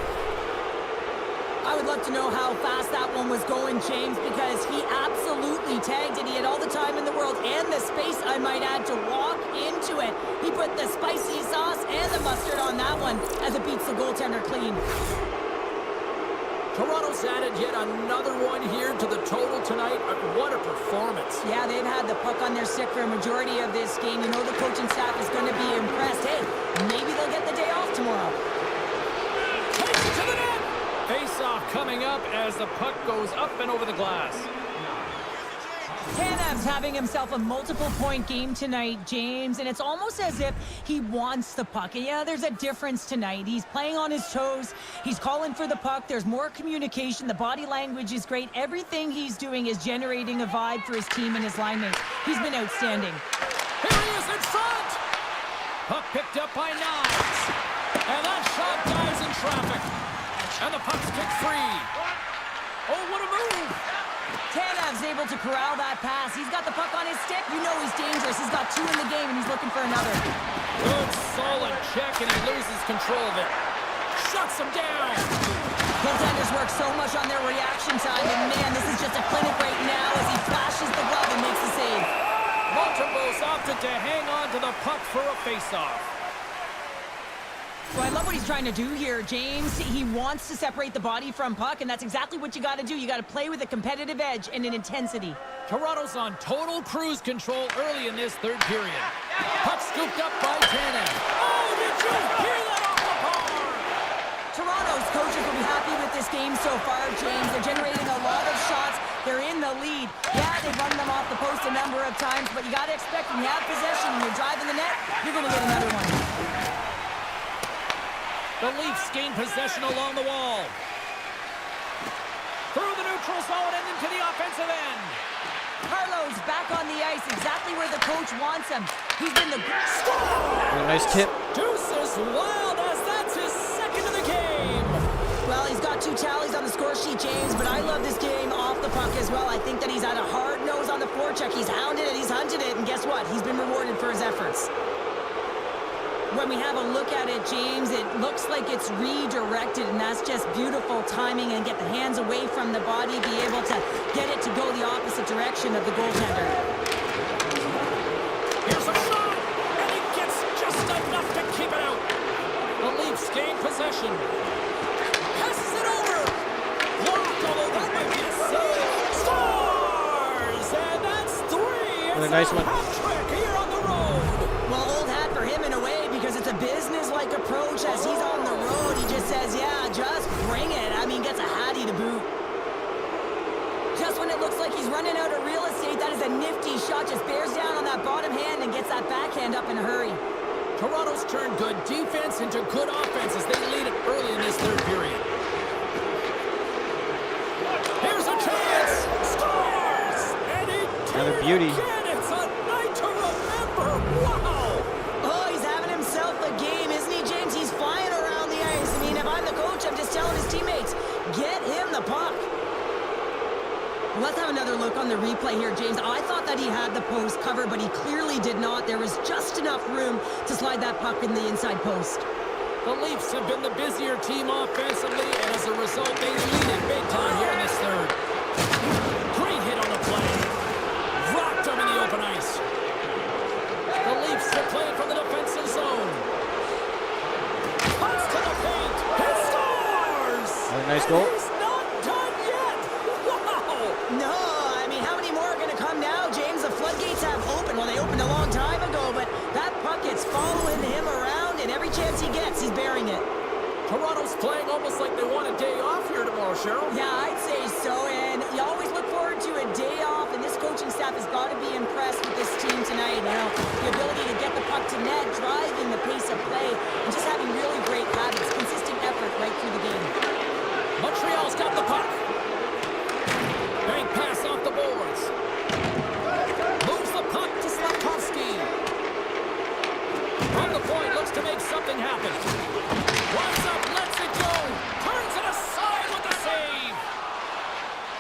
I would love to know how fast that one was going, James, because he absolutely tagged it. He had all the time in the world and the space, I might add, to walk into it. He put the spicy sauce and the mustard on that one as it beats the goaltender clean. Toronto's added yet another one here to the total tonight. What a performance. Yeah, they've had the puck on their stick for a majority of this game. You know the coaching staff is going to be impressed. Hey, maybe they'll get the day off tomorrow. Takes it to the net. Face-off coming up as the puck goes up and over the glass. Tanev's having himself a multiple-point game tonight, James, and it's almost as if he wants the puck. And yeah, there's a difference tonight. He's playing on his toes. He's calling for the puck. There's more communication. The body language is great. Everything he's doing is generating a vibe for his team and his line mates. He's been outstanding. Here he is in front. Puck picked up by Knives. And that shot dies in traffic. And the puck's kicked free. Oh, what a move. Tanev's able to corral that pass. He's got the puck on his stick. You know he's dangerous. He's got 2 in the game, and he's looking for another. Good, solid check, and he loses control of it. Shuts him down. Goaltenders work so much on their reaction time, and man, this is just a clinic right now as he flashes the glove and makes the save. Montembeault's opted to hang on to the puck for a face-off. Well, I love what he's trying to do here, James. He wants to separate the body from puck, and that's exactly what you got to do. You got to play with a competitive edge and an intensity. Toronto's on total cruise control early in this third period. Puck scooped up by Tanev. Oh, did you hear that off the bar? Toronto's coaches will be happy with this game so far, James. They're generating a lot of shots. They're in the lead. Yeah, they've run them off the post a number of times, but you got to expect when you have possession and you're driving the net, you're going to get another one. The Leafs gain possession along the wall. Through the neutral zone and into the offensive end. Carlo's back on the ice, exactly where the coach wants him. He's been the... Oh, nice tip. Deuces wild as that's his second of the game. Well, he's got 2 tallies on the score sheet, James, but I love this game off the puck as well. I think that he's had a hard nose on the forecheck. He's hounded it, he's hunted it, and guess what? He's been rewarded for his efforts. When we have a look at it, James, it looks like it's redirected, and that's just beautiful timing, and get the hands away from the body, be able to get it to go the opposite direction of the goaltender. Here's a shot, and he gets just enough to keep it out. The Leafs gain possession. Passes it over. Blocked, although that might be a save. Scores! And that's 3. What a It's nice one. hat-trick here on the road. Well, old hat for him in a way, because it's a business-like approach. As he's on the road, he just says, yeah, just bring it. I mean, gets a hattie to boot. Just when it looks like he's running out of real estate, that is a nifty shot. Just bears down on that bottom hand and gets that backhand up in a hurry. Toronto's turned good defense into good offense as they lead it early in this third period. Here's a chance. Scores! And he did Another it beauty. again. It's a night to remember. Wow! Oh, he's having himself a game, isn't he, James? He's flying around the ice. I mean, if I'm the coach, I'm just telling his teammates, get him the puck. Let's have another look on the replay here, James. I thought that he had the post covered, but he clearly did not. There was just enough room to slide that puck in the inside post. The Leafs have been the busier team offensively, and as a result, they lead it big time here in this third. Great hit on the play. Rocked him in the open ice. The Leafs are playing from the defensive zone. Pucks to the paint. He scores! Another nice goal. He's not done yet. Wow! No, I mean, how many more are going to come now, James? The floodgates have opened. Well, they opened a long time ago, but that puck is following him around, and every chance he gets, he's burying it. Toronto's playing almost like they want a day off here tomorrow, Cheryl. Yeah, I'd say so, and you always look forward to a day off, and this coaching staff has got to be impressed with this team tonight. You know, the ability to get the puck to net, driving the pace of play, and just having really great habits, consistent effort right through the game. Montreal's got the puck. Bank pass off the boards. Moves the puck to Slafkovsky. From the point, looks to make something happen. Runs up, lets it go. Turns it aside with the save.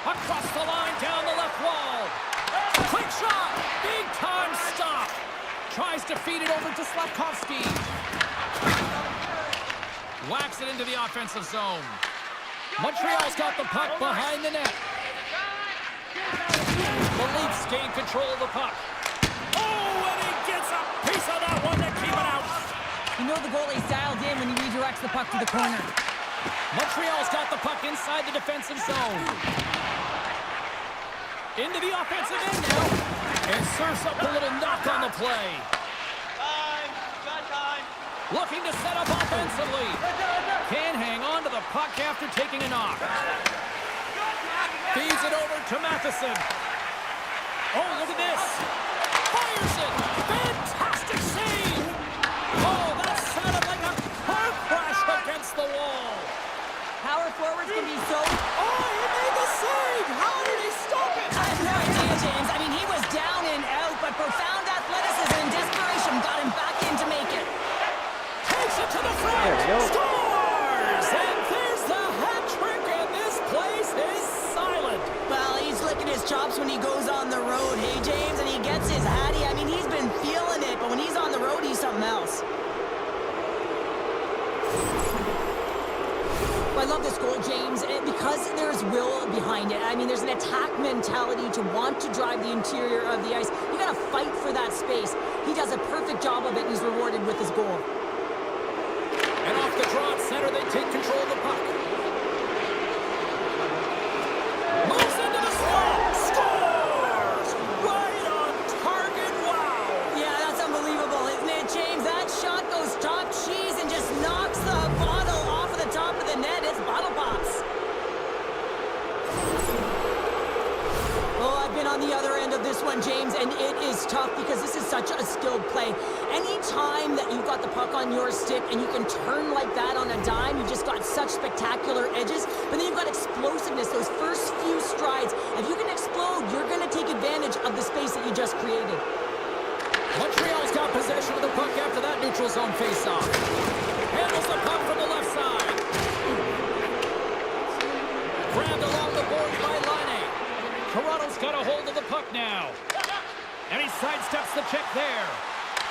Across the line, down the left wall. Quick shot. Big time stop. Tries to feed it over to Slafkovsky. Whacks it into the offensive zone. Montreal's got the puck behind the net. The Leafs gain control of the puck. Oh, and he gets a piece of that one to keep it out. You know the goalie's dialed in when he redirects the puck to the corner. Montreal's got the puck inside the defensive zone. Into the offensive end now. And serves up a little knock on the play. Looking to set up offensively. Can't hang on to the puck after taking a knock. Feeds it over to Matheson. Oh, look at this. Fires it. Fantastic save. Oh, that sounded like a car crash against the wall. Power forwards can be so... Oh, he made the save. How did he stop it? I have no idea, James. I mean, he was down and out, but profound athleticism and desperation got him back in to make it. Takes it to the front. There we go. Scores! And there's the hat trick, and this place is silent. Well, he's licking his chops when he goes on the road, hey, James, and he gets his hattie. I mean, he's been feeling it, but when he's on the road, he's something else. I love this goal, James, because there's will behind it. I mean, there's an attack mentality to want to drive the interior of the ice. You got to fight for that space. He does a perfect job of it, and he's rewarded with his goal. And off the draw at center, they take control of the puck. Moves into the slot. Scores! Right on target. Wow! Yeah, that's unbelievable, isn't it, James? That shot goes top cheese and just knocks the bottle off of the top of the net. It's bottle pops. Oh, I've been on the other end of this one, James, and it is tough because this is such a skilled play. Any time that you've got the puck on your stick and you can turn like that on a dime, you've just got such spectacular edges, but then you've got explosiveness, those first few strides. If you can explode, you're going to take advantage of the space that you just created. Montreal's got possession of the puck after that neutral zone faceoff. Handles the puck from the left side. Grabbed along the boards by Laine. Toronto's got a hold of the puck now. And he sidesteps the check there.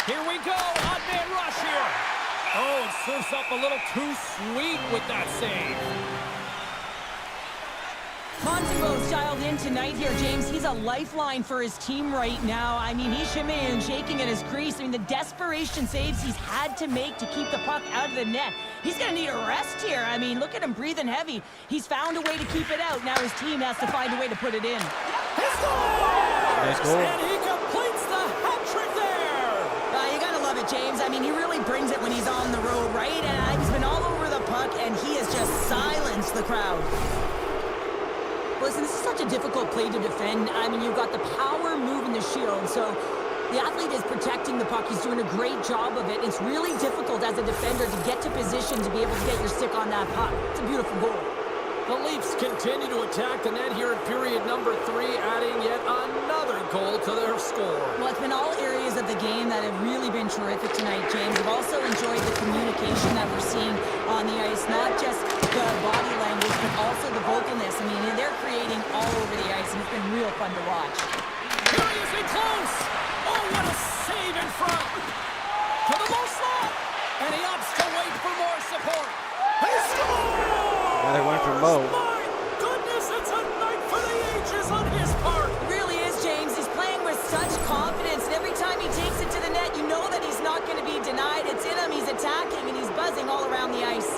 Here we go. Odd man rush here. Oh, and serves up a little too sweet with that save. Montembeau's dialed in tonight here, James. He's a lifeline for his team right now. I mean, he's shimmying and shaking at his crease. I mean, the desperation saves he's had to make to keep the puck out of the net. He's going to need a rest here. I mean, look at him breathing heavy. He's found a way to keep it out. Now his team has to find a way to put it in. He scores! Nice goal. And he completes the hat trick there. You got to love it, James. I mean, he really brings it when he's on the road, right? And he's been all over the puck, and he has just silenced the crowd. Listen, this is such a difficult play to defend. I mean, you've got the power moving the shield, so the athlete is protecting the puck. He's doing a great job of it. It's really difficult as a defender to get to position to be able to get your stick on that puck. It's a beautiful goal. The Leafs continue to attack the net here in period number 3, adding yet another goal to their score. Well, it's been all areas of the game that have really been terrific tonight, James. I've also enjoyed the communication that we're seeing on the ice, not just the body language, but also the vocalness. I mean, they're creating all over the ice, and it's been real fun to watch. Here he is in close. Oh, what a save in front. To the low slot. And he opts to wait for more support. He scores! Another one from Mo. My goodness, it's a night for the ages on his part. It really is, James. He's playing with such confidence, and every time he takes it to the net, you know that he's not going to be denied. It's in him, he's attacking, and he's buzzing all around the ice.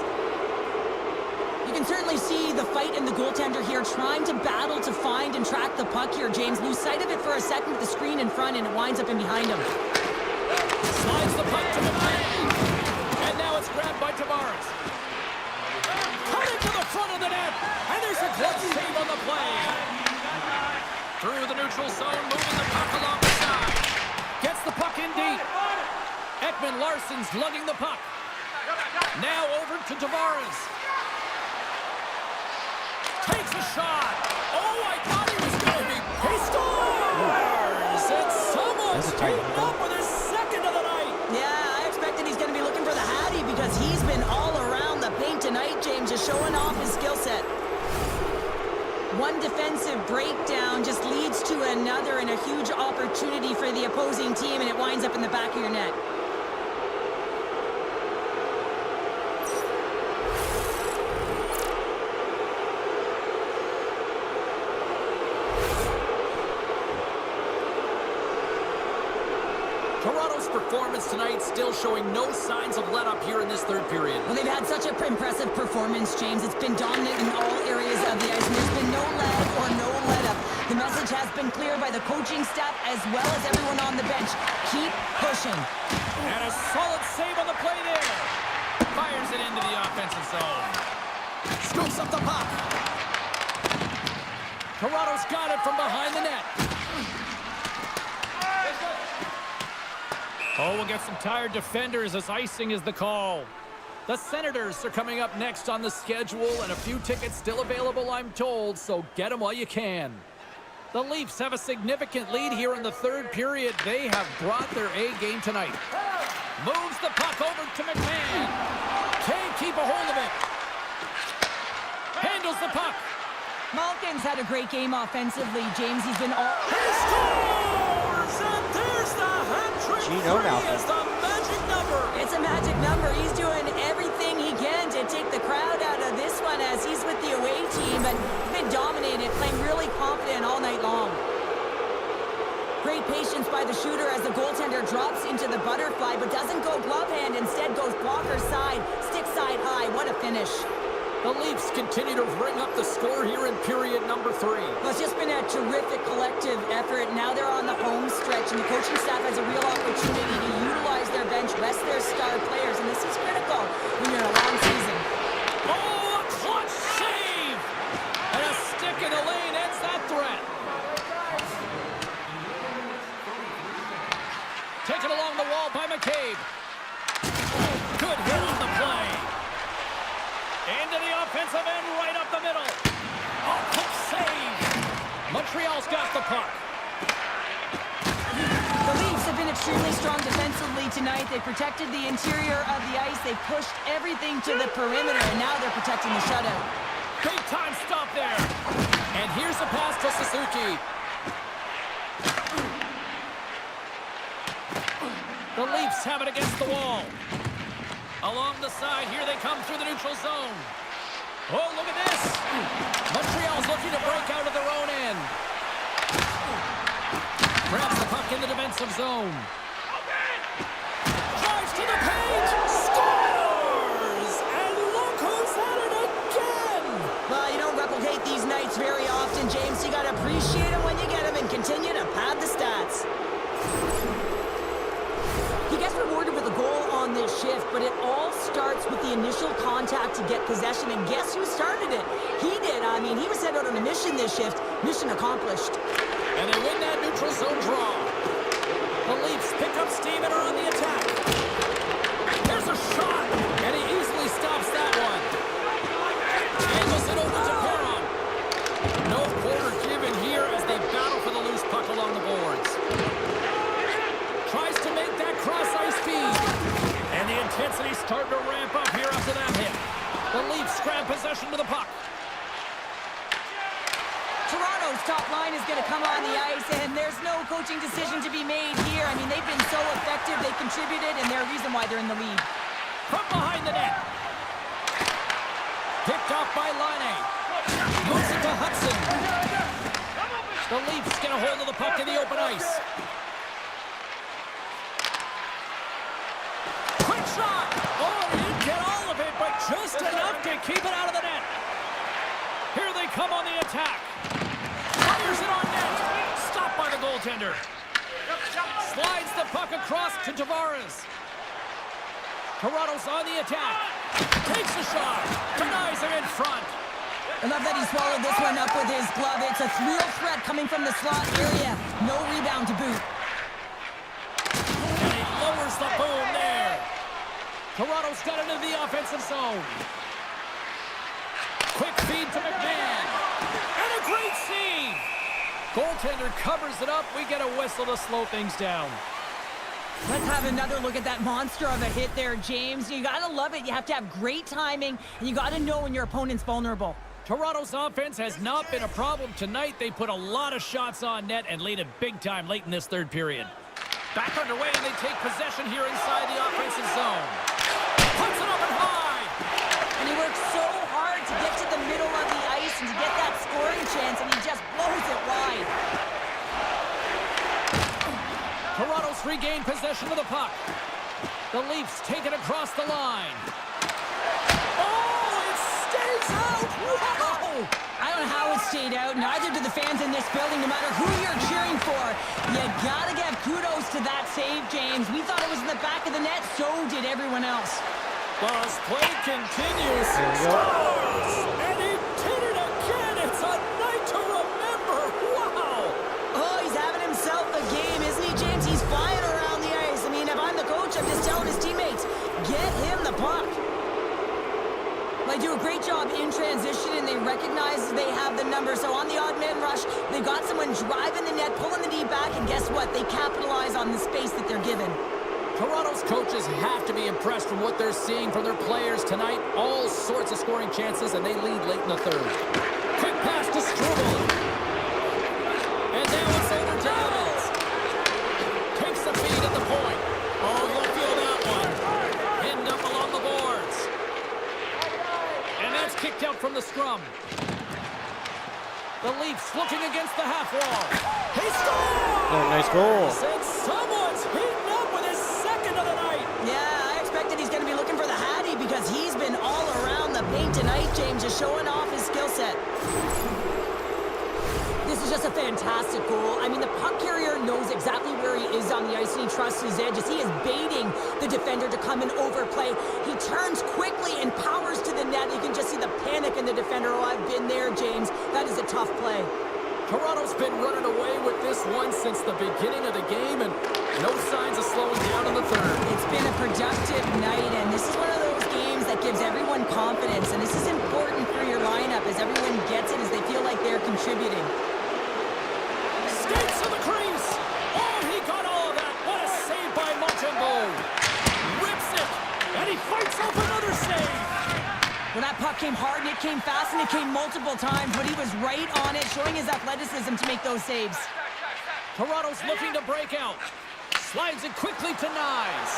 You can certainly see the fight in the goaltender here, trying to battle to find and track the puck here, James. Lose sight of it for a second with the screen in front, and it winds up in behind him. Slides the puck to McMahon. And now it's grabbed by Tavares. Cutting to the front of the net. And there's a glove save on the play. Through the neutral zone, moving the puck along the side. Gets the puck in deep. Ekman Larsson's lugging the puck. Now over to Tavares. Takes a shot. Oh, I thought he was going to be. He scores! And someone's keeping up with his second of the night. Yeah, I expected he's going to be looking for the Hattie because he's been all around the paint tonight, James, just showing off his skill set. One defensive breakdown just leads to another and a huge opportunity for the opposing team, and it winds up in the back of your net. Toronto's performance tonight still showing no signs of let-up here in this third period. Well, they've had such an impressive performance, James. It's been dominant in all areas of the ice, and there's been no lag or no let-up. The message has been clear by the coaching staff as well as everyone on the bench. Keep pushing. And a solid save on the play there. Fires it into the offensive zone. Scoops up the puck. Toronto's got it from behind the net. Oh, we'll get some tired defenders as icing is the call. The Senators are coming up next on the schedule, and a few tickets still available, I'm told, so get them while you can. The Leafs have a significant lead here in the third period. They have brought their A game tonight. Moves the puck over to McMahon. Can't keep a hold of it. Handles the puck. Malkin's had a great game offensively, James. He's been all... He scores! And there's the hat trick. Gino Malkin. Is the magic number. It's a magic number. He's doing everything he can to take the crowd out of this one as he's with the away team, but he's been dominated, playing really confident all night long. Great patience by the shooter as the goaltender drops into the butterfly, but doesn't go glove hand, instead goes blocker side, stick side high. What a finish. The Leafs continue to ring up the score here in period number 3. Well, it's just been a terrific collective effort. Now they're on the home stretch, and the coaching staff has a real opportunity to utilize their bench, rest their star players, and this is critical when you're in a long season. Oh, a clutch save! And a stick in the lane ends that threat. Taken along the wall by McCabe. Good hit on the play. Into the offensive end, right up the middle. Oh, quick save. Montreal's got the puck. The Leafs have been extremely strong defensively tonight. They protected the interior of the ice. They pushed everything to the perimeter, and now they're protecting the shutout. Big time stop there. And here's the pass to Suzuki. The Leafs have it against the wall. Along the side, here they come through the neutral zone. Oh, look at this. Montreal's looking to break out of their own end. Grabs the puck in the defensive zone. Drives to the paint. Scores! And look who's at it again! Well, you don't replicate these nights very often, James. You got to appreciate them when you get them and continue to pad the stats. He gets rewarded with a goal on this shift, but it all starts with the initial contact to get possession. And guess who started it? He did. I mean, he was sent out on a mission this shift. Mission accomplished. And they win that neutral zone draw. The Leafs pick up steam and are on the attack. There's a shot, and he easily stops that one. Angles it over to Perron. No quarter given here as they battle for the loose puck along the boards. Tries to make that cross-ice feed. And the intensity's starting to ramp up here after that hit. The Leafs grab possession to the puck. Toronto's top line is going to come on the ice, and there's no coaching decision to be made here. I mean, they've been so effective, they contributed, and they're a reason why they're in the lead. From behind the net. Picked off by Laine. Moves it to Hudson. The Leafs get a hold of the puck in the open ice. Quick shot! Oh, he didn't get all of it, but just enough to keep it out of the net. Here they come on the attack. Fires it on net. Stopped by the goaltender. Slides the puck across to Tavares. Toronto's on the attack. Takes a shot. Denies him in front. I love that he swallowed this one up with his glove. It's a real threat coming from the slot area. No rebound to boot. And he lowers the boom there. Toronto's got into the offensive zone. Quick feed to McMahon. And a great save. Goaltender covers it up. We get a whistle to slow things down. Let's have another look at that monster of a hit there, James. You got to love it. You have to have great timing, and you got to know when your opponent's vulnerable. Toronto's offense has not been a problem tonight. They put a lot of shots on net and lead it big time late in this third period. Back underway, and they take possession here inside the offensive zone. Puts it up and high. And he works so hard to get to the middle of the ice and to get that scoring chance, and he just blows it wide. Toronto's regained possession of the puck. The Leafs take it across the line. Oh, it stays out! Wow! I don't know how it stayed out. Neither do the fans in this building, no matter who you're cheering for. You gotta give kudos to that save, James. We thought it was in the back of the net, so did everyone else. Buzz play continues. Scores! And he did it again. It's a night to remember. Wow! Oh, he's having himself a game, isn't he, James? He's flying around the ice. I mean, if I'm the coach, I'm just telling his teammates, get him the puck. They do a great job in transition, and they recognize they have the number. So on the odd man rush, they've got someone driving the net, pulling the D back, and guess what? They capitalize on the space that they're given. Toronto's coaches have to be impressed from what they're seeing from their players tonight. All sorts of scoring chances, and they lead late in the third. Quick pass to Struble. And now it's over to Evans. Takes the feed at the point. Oh, you'll feel that one. Pinned up along the boards. And that's kicked out from the scrum. The Leafs looking against the half wall. He scores! Oh, nice goal. And someone's heating up with his second of the night. Yeah, I expected he's going to be looking for the Hattie because he's been all around the paint tonight, James, just showing off his skill set. This is just a fantastic goal. I mean, the puck carrier knows exactly where he is on the ice, and he trusts his edges. He is baiting the defender to come and overplay. He turns quickly and powers to the net. You can just see the panic in the defender. Oh, I've been there, James. That is a tough play. Toronto's been running away with this one since the beginning of the game, and no signs of slowing down in the third. It's been a productive night, and this is one of those games that gives everyone confidence, and this is important for your lineup as everyone gets it, as they feel like they're contributing. Skates to the crease. Oh, he got all of that. What a save by Montembeault. Rips it, and he fights off another save. Well, that puck came hard, and it came fast, and it came multiple times, but he was right on it, showing his athleticism to make those saves. Toronto's looking to break out. Slides it quickly to Nyes.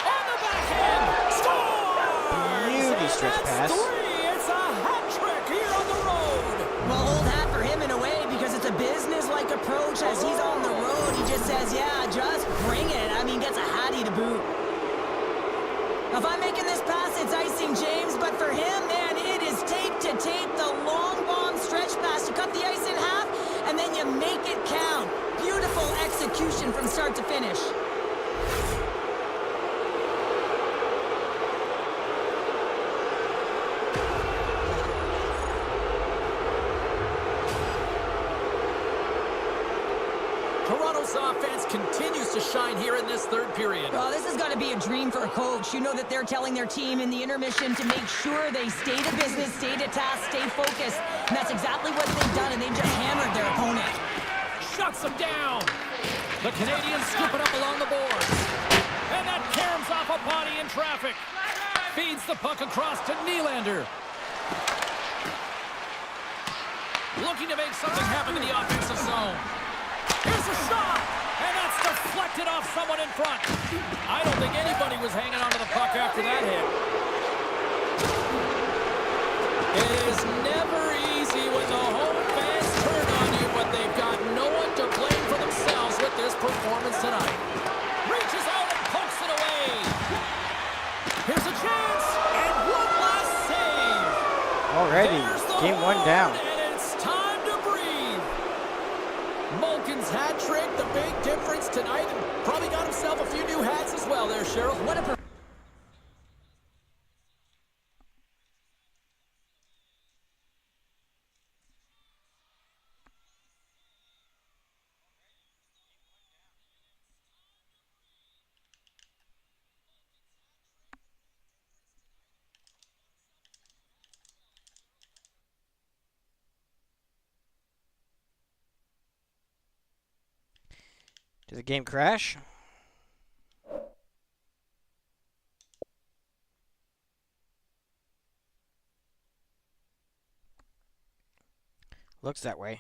On the backhand. Scores! Beauty And stretch that's pass. 3. It's a hat trick here on the road. Well, old hat for him in a way because it's a business-like approach. As he's on the road, he just says, yeah, just bring it. I mean, gets a hattie to boot. Now, if I'm making this pass, it's icing, James. But for him, man, it is tape to tape. The long bomb stretch pass. You cut the ice in half, and then you make it count. Beautiful execution from start to finish. Toronto's offense continues to shine here in this third period. Well, this has got to be a dream for a coach. You know that they're telling their team in the intermission to make sure they stay to business, stay to task, stay focused. And that's exactly what they've done, and they've just hammered their opponent. Shuts him down. The Canadians scoop it up along the boards. And that caroms off a body in traffic. Feeds the puck across to Nylander. Looking to make something happen in the offensive zone. Here's a shot, and that's deflected off someone in front. I don't think anybody was hanging onto the puck after that hit. It is never easy when the home fans turn on you, but they've got no one to blame for themselves with this performance tonight. Reaches out and pokes it away. Here's a chance, and one last save. Already, game 1 down. Malkin's hat trick, the big difference tonight, and probably got himself a few new hats as well there, Cheryl. What a Did the game crash? Looks that way.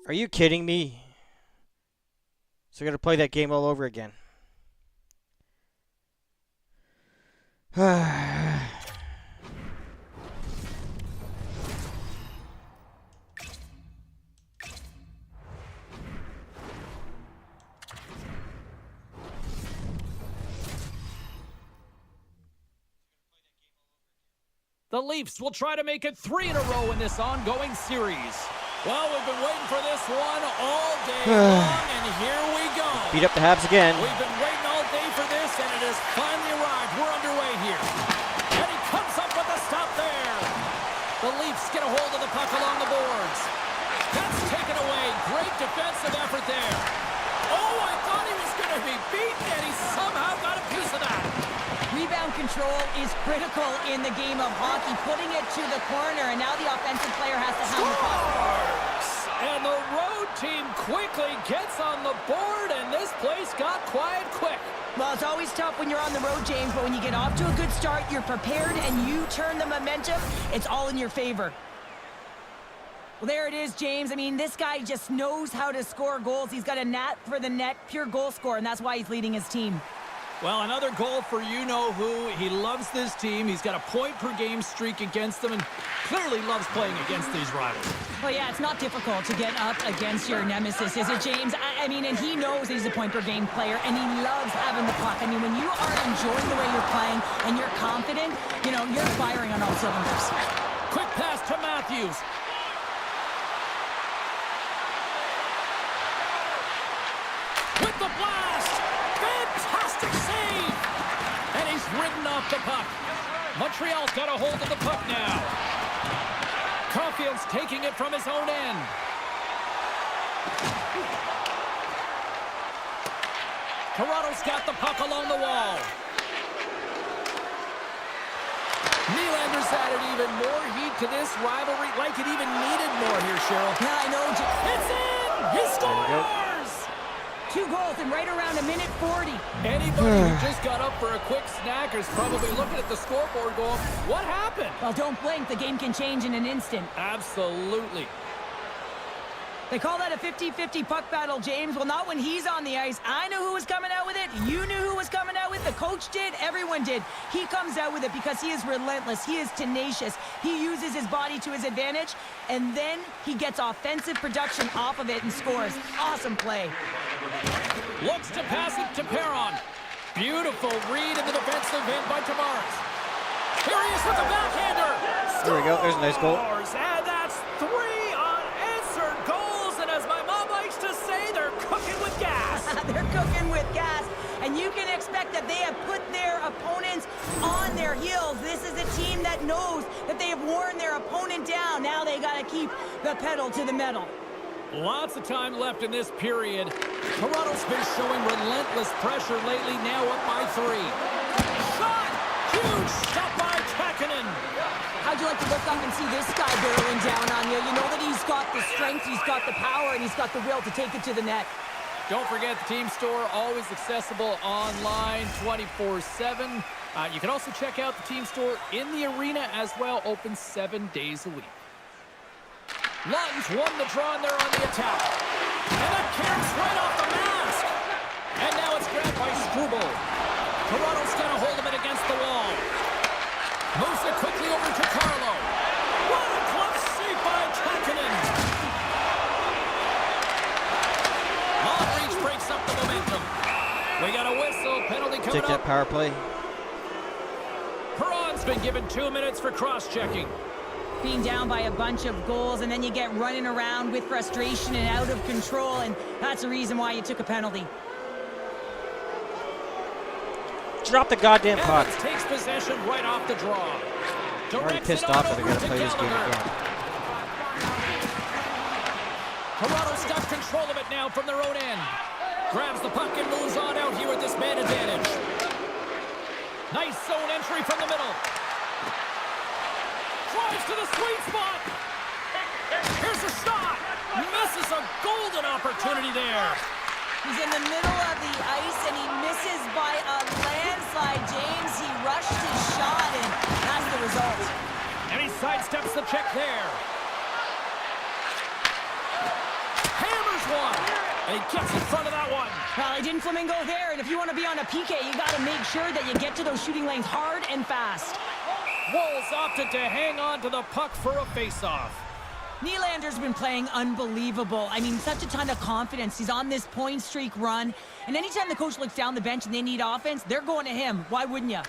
Are you kidding me? So I gotta play that game all over again. The Leafs will try to make it 3 in a row in this ongoing series. Well, we've been waiting for this one all day long, and here we go. Beat up the Habs again. We've been waiting all day for this, and it has finally arrived. We're underway here. And he comes up with a stop there. The Leafs get a hold of the puck along the boards. That's taken away. Great defensive effort there. Oh, I thought he was going to be beaten, and he somehow got a piece of that. rebound control is critical in the game of hockey, putting it to the corner, and now the offensive player has to hound the puck. And the road team quickly gets on the board, and this place got quiet quick. Well, it's always tough when you're on the road, James, but when you get off to a good start, you're prepared, and you turn the momentum, it's all in your favor. Well, there it is, James. I mean, this guy just knows how to score goals. He's got a knack for the net, pure goal scorer, and that's why he's leading his team. Well, another goal for you-know-who. He loves this team. He's got a point-per-game streak against them and clearly loves playing against these rivals. Well, yeah, it's not difficult to get up against your nemesis, is it, James? I mean, and he knows he's a point-per-game player, and he loves having the puck. I mean, when you are enjoying the way you're playing and you're confident, you know, you're firing on all cylinders. Quick pass to Matthews. With the blast! Fantastic save! And he's off the puck. Montreal's got a hold of the puck now. Caulfield's taking it from his own end. Toronto's got the puck along the wall. Nylander's added even more heat to this rivalry, like it even needed more here, Cheryl. Yeah, I know. It's in! He scores! 2 goals in right around a minute 40. Anybody who just got up for a quick snack is probably looking at the scoreboard going, what happened? Well, don't blink. The game can change in an instant. Absolutely. They call that a 50-50 puck battle, James. Well, not when he's on the ice. I knew who was coming out with it. You knew who was coming out with it. The coach did. Everyone did. He comes out with it because he is relentless. He is tenacious. He uses his body to his advantage, and then he gets offensive production off of it and scores. Awesome play. Looks to pass it to Perron. Beautiful read in the defensive end by Tavares. Here he is with the backhander. There we go. There's a nice goal. Scores, and that's 3 unanswered goals. And as my mom likes to say, they're cooking with gas. They're cooking with gas, and you can expect that they have put their opponents on their heels. This is a team that knows that they have worn their opponent down. Now they got to keep the pedal to the metal. Lots of time left in this period. Toronto's been showing relentless pressure lately, now up by 3. Shot! Huge stop by Kähkönen. How'd you like to look up and see this guy barreling down on you? You know that he's got the strength, he's got the power, and he's got the will to take it to the net. Don't forget the team store, always accessible online 24/7. You can also check out the team store in the arena as well, open 7 days a week. Lutton's won the draw and they're on the attack. And that carries right off the mask. And now it's grabbed by Struble. Toronto's got a hold of it against the wall. Moves it quickly over to Carlo. What a glove save by Kähkönen. Long reach breaks up the momentum. We got a whistle. Penalty coming Take that up. power play. Perron's been given 2 minutes for cross-checking. Being down by a bunch of goals, and then you get running around with frustration and out of control, and that's the reason why you took a penalty. Drop the goddamn puck. Evans takes possession right off the draw. I'm already pissed off that I gotta play this game again. Toronto's got control of it now from their own end. Grabs the puck and moves on out here with this man advantage. Nice zone entry from the middle. Drives to the sweet spot. Here's a shot. Misses a golden opportunity there. He's in the middle of the ice, and he misses by a landslide, James. He rushed his shot, and that's the result. And he sidesteps the check there. Hammers one. And he gets in front of that one. Well, he didn't flamingo there, and if you want to be on a PK, you got to make sure that you get to those shooting lanes hard and fast. Wolves opted to hang on to the puck for a face-off. Nylander's been playing unbelievable. I mean, such a ton of confidence. He's on this point streak run. And anytime the coach looks down the bench and they need offense, they're going to him. Why wouldn't you?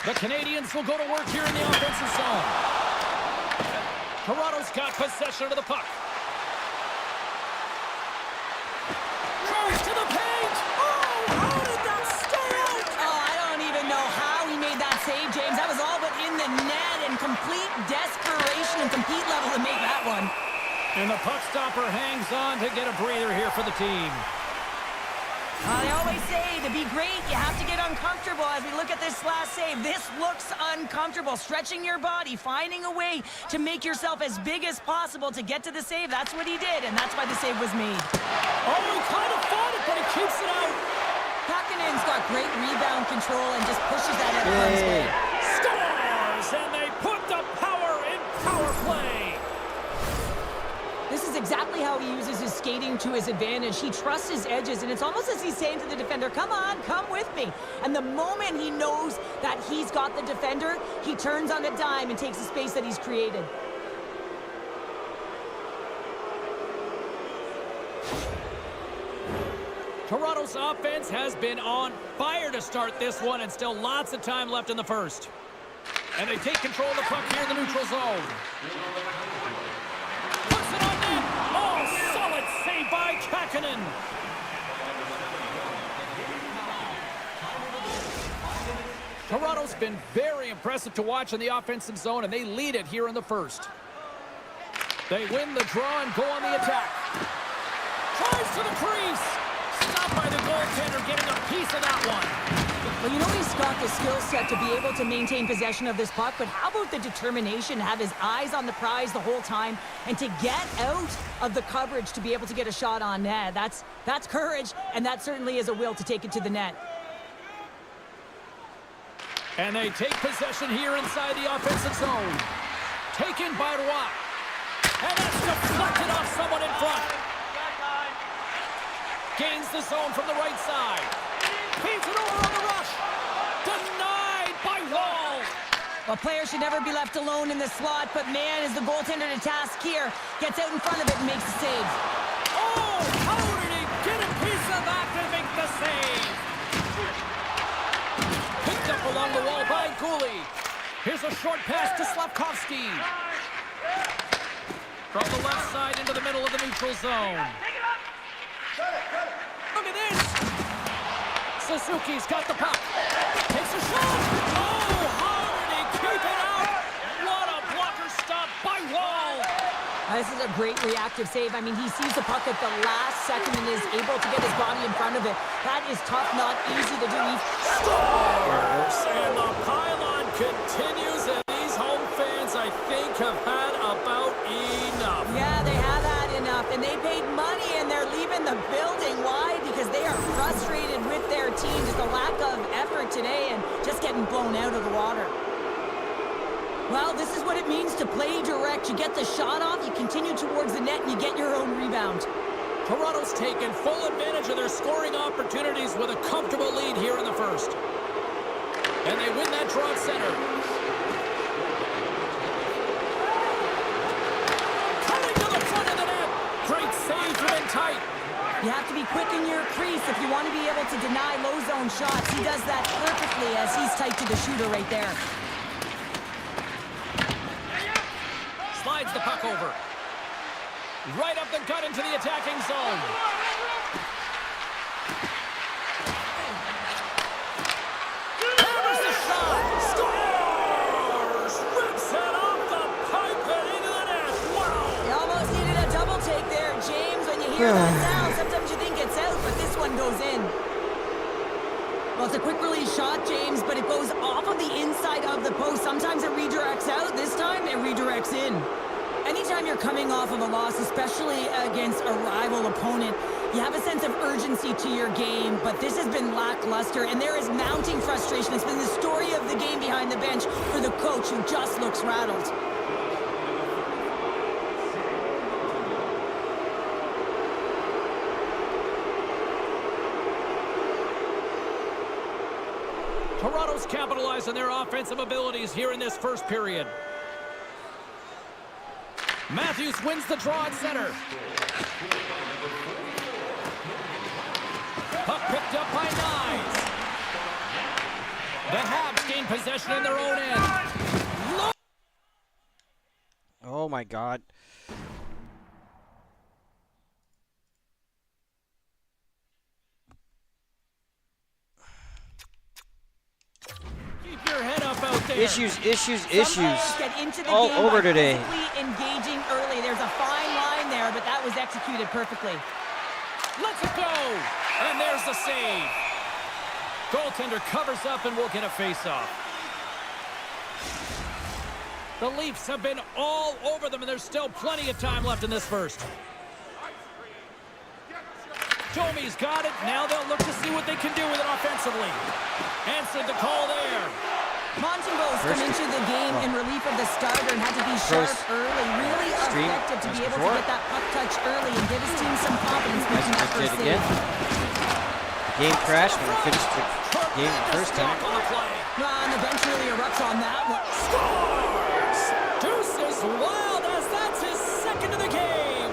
The Canadians will go to work here in the offensive zone. Toronto's got possession of the puck. Goes to the paint! Oh, how did that stay out? Oh, I don't even know how he made that save, James. That was all but in the net, and complete desperation and compete level to make that one. And the puck stopper hangs on to get a breather here for the team. They always say to be great, you have to get uncomfortable. As we look at this last save, this looks uncomfortable. Stretching your body, finding a way to make yourself as big as possible to get to the save. That's what he did, and that's why the save was made. Oh, he kind of fought it, but he keeps it out. Kähkönen's got great rebound control and just pushes that out of harm's way. Scores, and they put the power in power play. This is exactly how he uses his skating to his advantage. He trusts his edges, and it's almost as he's saying to the defender, come on, come with me. And the moment he knows that he's got the defender, he turns on a dime and takes the space that he's created. Toronto's offense has been on fire to start this one, and still lots of time left in the first. And they take control of the puck here in the neutral zone. Puts it on net. Oh, solid save by Kähkönen. Toronto's been very impressive to watch in the offensive zone, and they lead it here in the first. They win the draw and go on the attack. Tries to the crease. Stopped by the goaltender, getting a piece of that one. Well, you know he's got the skill set to be able to maintain possession of this puck, but how about the determination to have his eyes on the prize the whole time and to get out of the coverage to be able to get a shot on net? That's courage, and that certainly is a will to take it to the net. And they take possession here inside the offensive zone. Taken by Roy. And that's deflected off someone in front. Gains the zone from the right side. Feeds it over on the rush. Denied by Wall. A player should never be left alone in the slot, but man, is the goaltender to task here. Gets out in front of it and makes the save. Oh, how did he get a piece of that to make the save? Picked up along the wall by Cooley. Here's a short pass to Slavkovsky. From the left side into the middle of the neutral zone. Look at this. Suzuki's got the puck. Takes a shot. Oh, how did he keep it out? What a blocker stop by Wall. This is a great reactive save. I mean, he sees the puck at the last second and is able to get his body in front of it. That is tough, not easy to do. He scores! And the pylon continues, and these home fans, I think, have had about enough. Yeah, they have had enough, and they paid money, and they're leaving the building. Why? Because they are frustrated with their team. Just a lack of effort today and just getting blown out of the water. Well, this is what it means to play direct. You get the shot off, you continue towards the net, and you get your own rebound. Toronto's taken full advantage of their scoring opportunities with a comfortable lead here in the first. And they win that draw at center. Coming to the front of the net. Great save from in tight. You have to be quick in your crease if you want to be able to deny low zone shots. He does that perfectly as he's tight to the shooter right there. Slides the puck over. Right up the gut into the attacking zone. Hammers the shot. Scores! Rips it off the pipe and into the net. Wow! You almost needed a double take there, James. When you hear that sound, sometimes you think it's out, but this one goes in. Well, it's a quick release shot, James, but it goes off of the inside of the post. Sometimes it redirects out. This time, it redirects in. Anytime you're coming off of a loss, especially against a rival opponent, you have a sense of urgency to your game, but this has been lackluster, and there is mounting frustration. It's been the story of the game behind the bench for the coach, who just looks rattled. Toronto's capitalized on their offensive abilities here in this first period. Matthews wins the draw at center. Puck picked up by Nyes. The Habs gain possession in their own end. Oh my God. Keep your head up out there. Issues. Get into the All game over by today. physically engaging early. There's a fine line there, but that was executed perfectly. Let's it go. And there's the save. Goaltender covers up and will get a face-off. The Leafs have been all over them, and there's still plenty of time left in this first. Domi's got it. Now they'll look to see what they can do with it offensively. Answered the call there. Montembeau's come into the game in relief of the starter and had to be sharp early. Really effective to be able to get that puck touch early and give his team some confidence making that first save. The game crashed when I finished the game the first time. Well, and the bench really erupts on that one. Scores! Deuces Wild as that's his second of the game.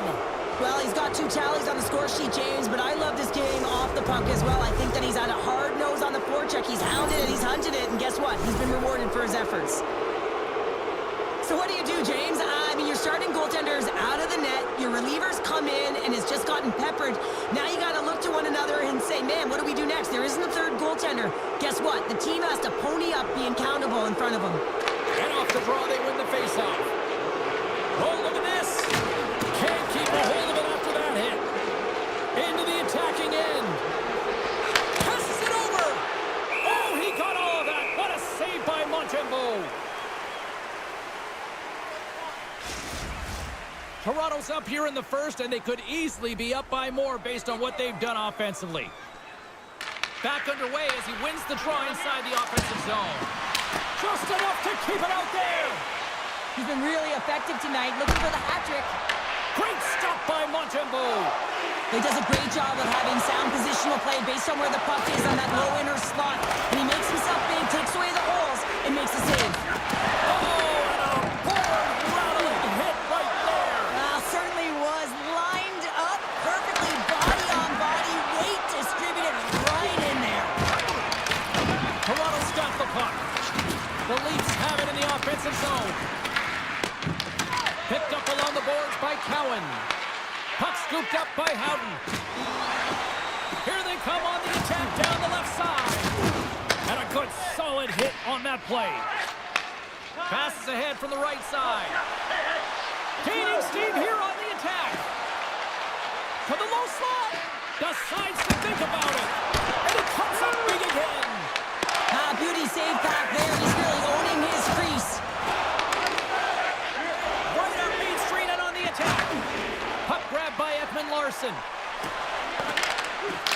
Well, he's got 2 tallies on the score sheet, James, but I love this game off the puck as well. I think that he's had a hard nose on the forecheck. He's hounded it, he's hunted it, and guess what? He's been rewarded for his efforts. So what do you do, James? I mean, your starting goaltender's out of the net. Your relievers come in and has just gotten peppered. Now you got to look to to one another and say, man, what do we do next? There isn't a third goaltender. Guess what? The team has to pony up being countable in front of them. And off the draw, they win the faceoff. Oh, look at this. Can't keep a hold of it after that hit. Into the attacking end. Passes it over. Oh, he got all of that. What a save by Montembeault. Toronto's up here in the first, and they could easily be up by more based on what they've done offensively. Back underway as he wins the draw inside the offensive zone. Just enough to keep it out there. He's been really effective tonight, looking for the hat trick. Great stop by Montembeault. He does a great job of having sound positional play based on where the puck is on that low inner slot. And he makes himself big, takes away the holes, and makes a save. Certainly was lined up perfectly, body on body, weight distributed right in there. Toronto's got the puck. The Leafs have it in the offensive zone. Picked up along the boards by Cowan. Puck scooped up by Houghton. Here they come on the attack down the left side. And a good solid hit on that play. Passes ahead from the right side. Gaining steam here on the attack. To the low slot. Decides to think about it. And it comes up big again. Beauty save back there. He's really owning his crease. Right up Main Street and on the attack. Puck grab by Ekman-Larsson.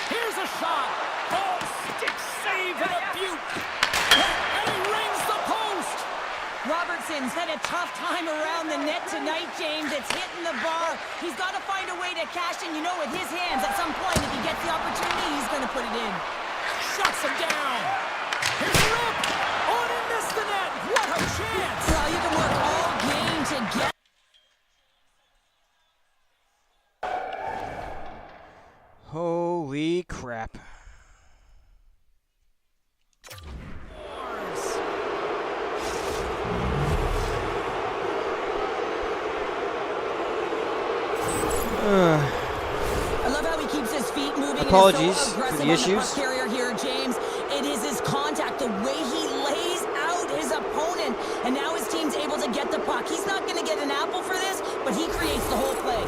Here's a shot. Oh, stick save and a beaut. And he rings the post. Robertson's had a tough time around the net tonight, James. It's hitting the bar. He's got to find a way to cash in, you know, with his hands. At some point, if he gets the opportunity, he's going to put it in. Shuts him down. Here's the rip. Oh, and he missed the net. What a chance. Well, you can work all game together. Holy crap. I love how he keeps his feet moving. Apologies so for the on issues. The puck carrier here, James. It is his contact, the way he lays out his opponent, and now his team's able to get the puck. He's not going to get an apple for this, but he creates the whole play.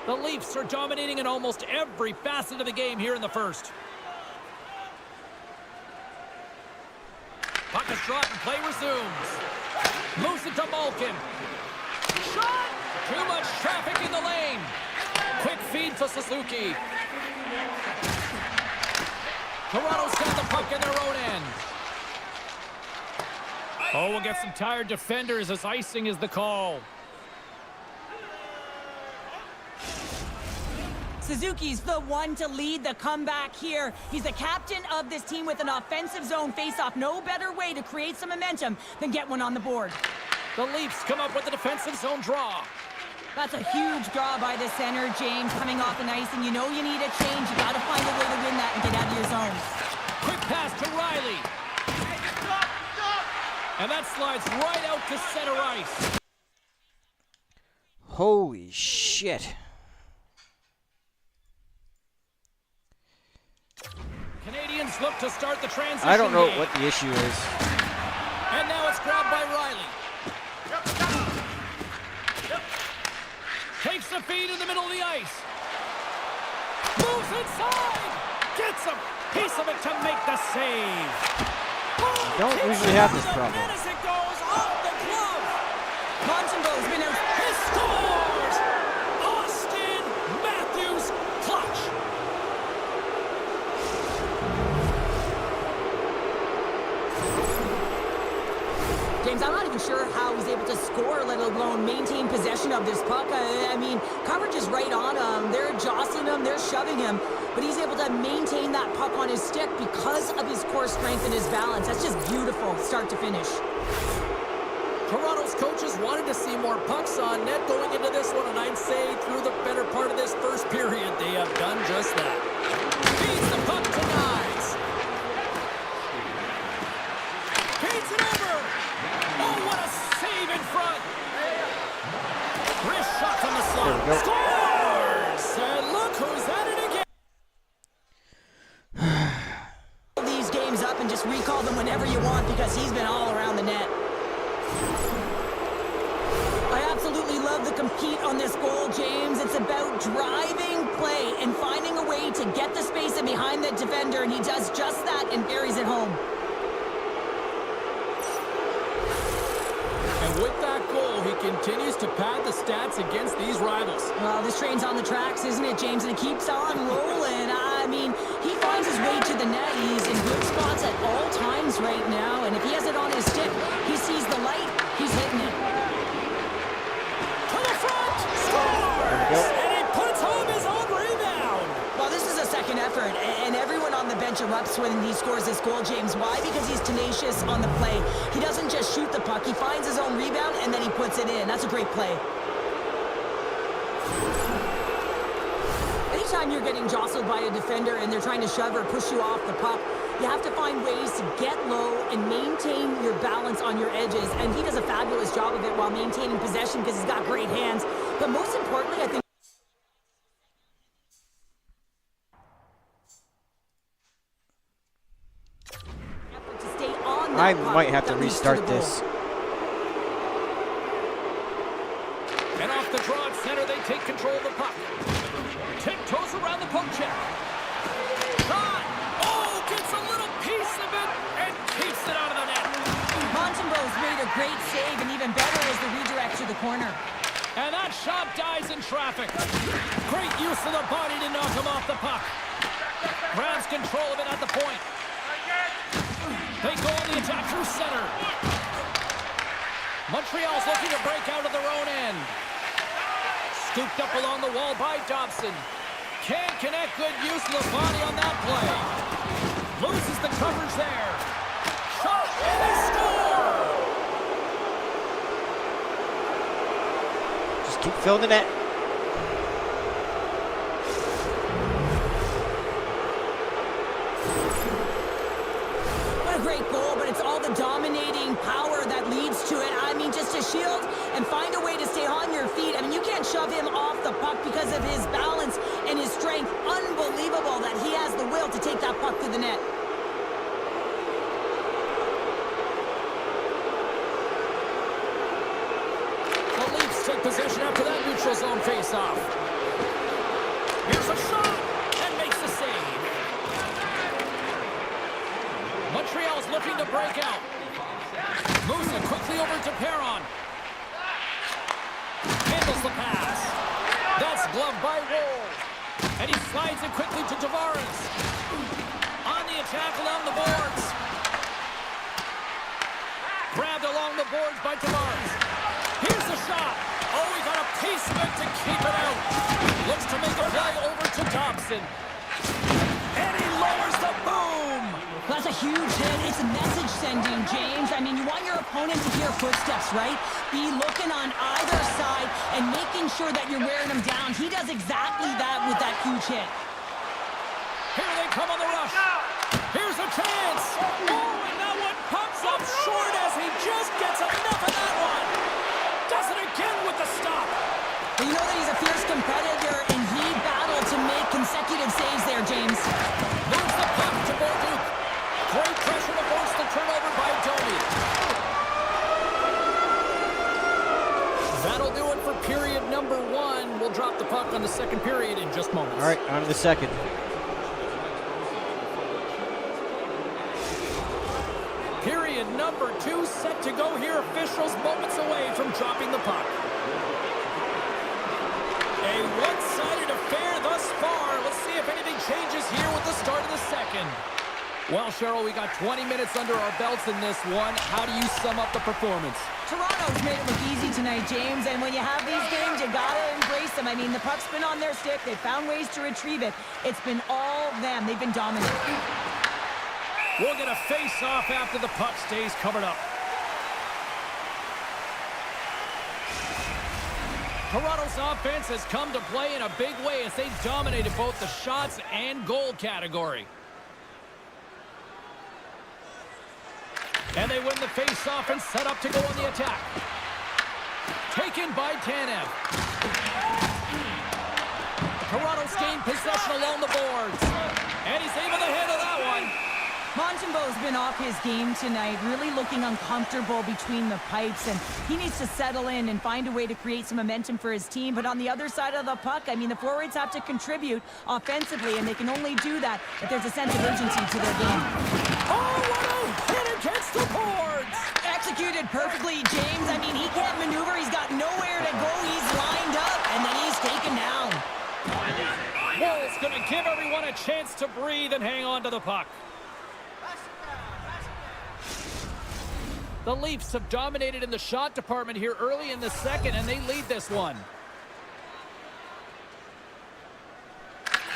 The Leafs are dominating in almost every facet of the game here in the first. Puck is shot and play resumes. Moves it to Malkin. Shot! Too much traffic in the lane. Quick feed to Suzuki. Toronto's got the puck in their own end. Oh, we'll get some tired defenders as icing is the call. Suzuki's the one to lead the comeback here. He's the captain of this team with an offensive zone faceoff. No better way to create some momentum than get one on the board. The Leafs come up with a defensive zone draw. That's a huge draw by the center, James, coming off an ice, and you know you need a change. You got to find a way to win that and get out of your zone. Quick pass to Riley. And that slides right out to center ice. Holy shit. Canadians look to start the transition. I don't know game. what the issue is. And now it's grabbed by Riley. Takes the feed in the middle of the ice. Moves inside. Gets a piece of it to make the save. I don't usually have this problem. As it goes off the glove. Montembeault's been out. He scores! Austin Matthews clutch. James, I'm not even sure how he's able to score, let alone maintain possession of this puck. I mean, coverage is right on him. They're jostling him. They're shoving him. But he's able to maintain that puck on his stick because of his core strength and his balance. That's just beautiful, start to finish. Toronto's coaches wanted to see more pucks on net going into this one, and I'd say through the better part of this first period, they have done just that. Feeds the puck to Nyes. Feeds it over. Oh, what a save in front. Wrist shot from the slot. Scores! And look who's at it again. These games up and just recall them whenever you want because he's been all around the net. I absolutely love the compete on this goal, James. It's about driving play and finding a way to get the space in behind the defender, and he does just that and buries it home. And with that goal, he continues to pad the stats against these rivals. Well, this train's on the tracks, isn't it, James? And it keeps on rolling. I mean, he finds his way to the net. He's in good spots at all times right now, and if he has it on his stick, he sees the light, he's hitting it. To the front! Scores! And he puts home his own rebound! Well, this is a second effort, and everyone on the bench erupts when he scores this goal, James. Why? Because he's tenacious on the play. He doesn't just shoot the puck. He finds his own rebound, and then he puts it in. That's a great play. Anytime you're getting jostled by a defender and they're trying to shove or push you off the puck, you have to find ways to get low and maintain your balance on your edges, and he does a fabulous job of it while maintaining possession because he's got great hands. But most importantly, I think to stay on that I puck, might have to that leads restart the goal. this. And off the draw at center, they take control of the puck. Tiptoes around the poke check. Shot! Oh, gets a little piece of it and keeps it out of the net. Montembeau's made a great save, and even better is the redirect to the corner. And that shot dies in traffic. Great use of the body to knock him off the puck. Grabs control of it at the point. They go on the attack through center. Montreal's looking to break out of their own end. Scooped up along the wall by Dobson. Can't connect. Good use of the body on that play. Loses the coverage there. Shot, and they score! Just keep filling the net. What a great goal, but it's all the dominating power that leads to it. I mean, just to shield and find a way to stay on your feet. I mean, you can't shove him off the puck because of his balance and his strength. Unbelievable that he has the will to take that puck to the net. The Leafs take possession after that neutral zone face-off. Here's a shot and makes the save. Montreal's looking to break out. Moves it quickly over to Perron. Handles the pass. That's gloved by Woll. And he slides it quickly to Tavares. On the attack along the boards. Grabbed along the boards by Tavares. Here's the shot. Oh, he got a piece of it to keep it out. Looks to make a play over to Dobson. And he lowers the boom. That's a huge hit. It's a message sending, James. I mean, you want your opponent to hear footsteps, right? Be looking on either side and making sure that you're wearing them down. He does exactly that with that huge hit. Here they come on the rush. Here's a chance. Oh, and that one pops up short as he just gets enough of that one. Does it again with the stop. But you know that he's a fierce competitor, and he battled to make consecutive saves there, James. Moves the puck to Bolduc. Great pressure to force the turnover by Domi. That'll do it for period number one. We'll drop the puck on the second period in just moments. All right, on to the second. Period number two set to go here. Officials moments away from dropping the puck. A one-sided affair thus far. Let's see if anything changes here with the start of the second. Well, Cheryl, we got 20 minutes under our belts in this one. How do you sum up the performance? Toronto's made it look easy tonight, James, and when you have these games, you gotta embrace them. I mean, the puck's been on their stick. They've found ways to retrieve it. It's been all them. They've been dominant. We'll get a face-off after the puck stays covered up. Toronto's offense has come to play in a big way as they dominated both the shots and goal category. And they win the face-off and set up to go on the attack. Taken by Tanev. Toronto's gained possession along the boards. And he's able to handle that one. Montembeau's been off his game tonight, really looking uncomfortable between the pipes, and he needs to settle in and find a way to create some momentum for his team. But on the other side of the puck, I mean, the forwards have to contribute offensively, and they can only do that if there's a sense of urgency to their game. Oh, what a hit against the boards! Executed perfectly, James. I mean, he can't maneuver. He's got nowhere to go. He's lined up, and then he's taken down. Wolves going to give everyone a chance to breathe and hang on to the puck. The Leafs have dominated in the shot department here early in the second, and they lead this one.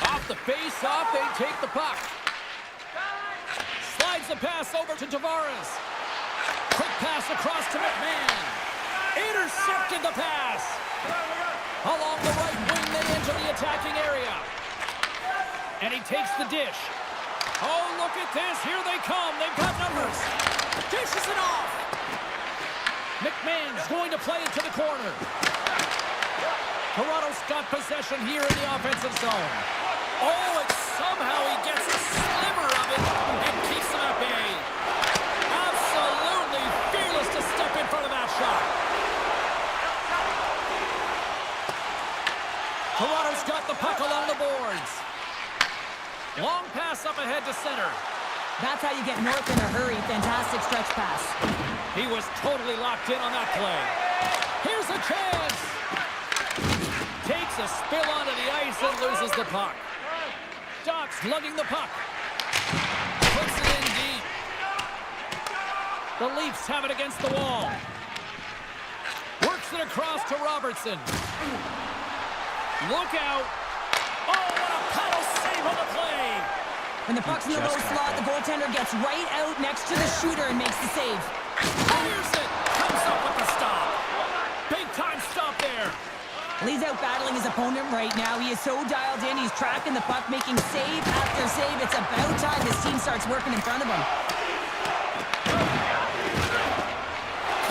Off the face-off, they take the puck. Slides the pass over to Tavares. Quick pass across to McMahon. Intercepted the pass. Along the right wing, they enter the attacking area. And he takes the dish. Oh, look at this. Here they come. They've got numbers. Dishes it off. McMahon's going to play it to the corner. Toronto's got possession here in the offensive zone. Oh, and somehow he gets a sliver of it and keeps them at bay. Absolutely fearless to step in front of that shot. Toronto's got the puck along the boards. Long pass up ahead to center. That's how you get north in a hurry. Fantastic stretch pass. He was totally locked in on that play. Here's a chance. Takes a spill onto the ice and loses the puck. Doc's lugging the puck. Puts it in deep. The Leafs have it against the wall. Works it across to Robertson. Look out. Oh, what a paddle save on the play. When the puck's in the low slot, the goaltender gets right out next to the shooter and makes the save. Fires it. Comes up with the stop. Big time stop there. Well, he's out battling his opponent right now. He is so dialed in. He's tracking the puck, making save after save. It's about time his team starts working in front of him.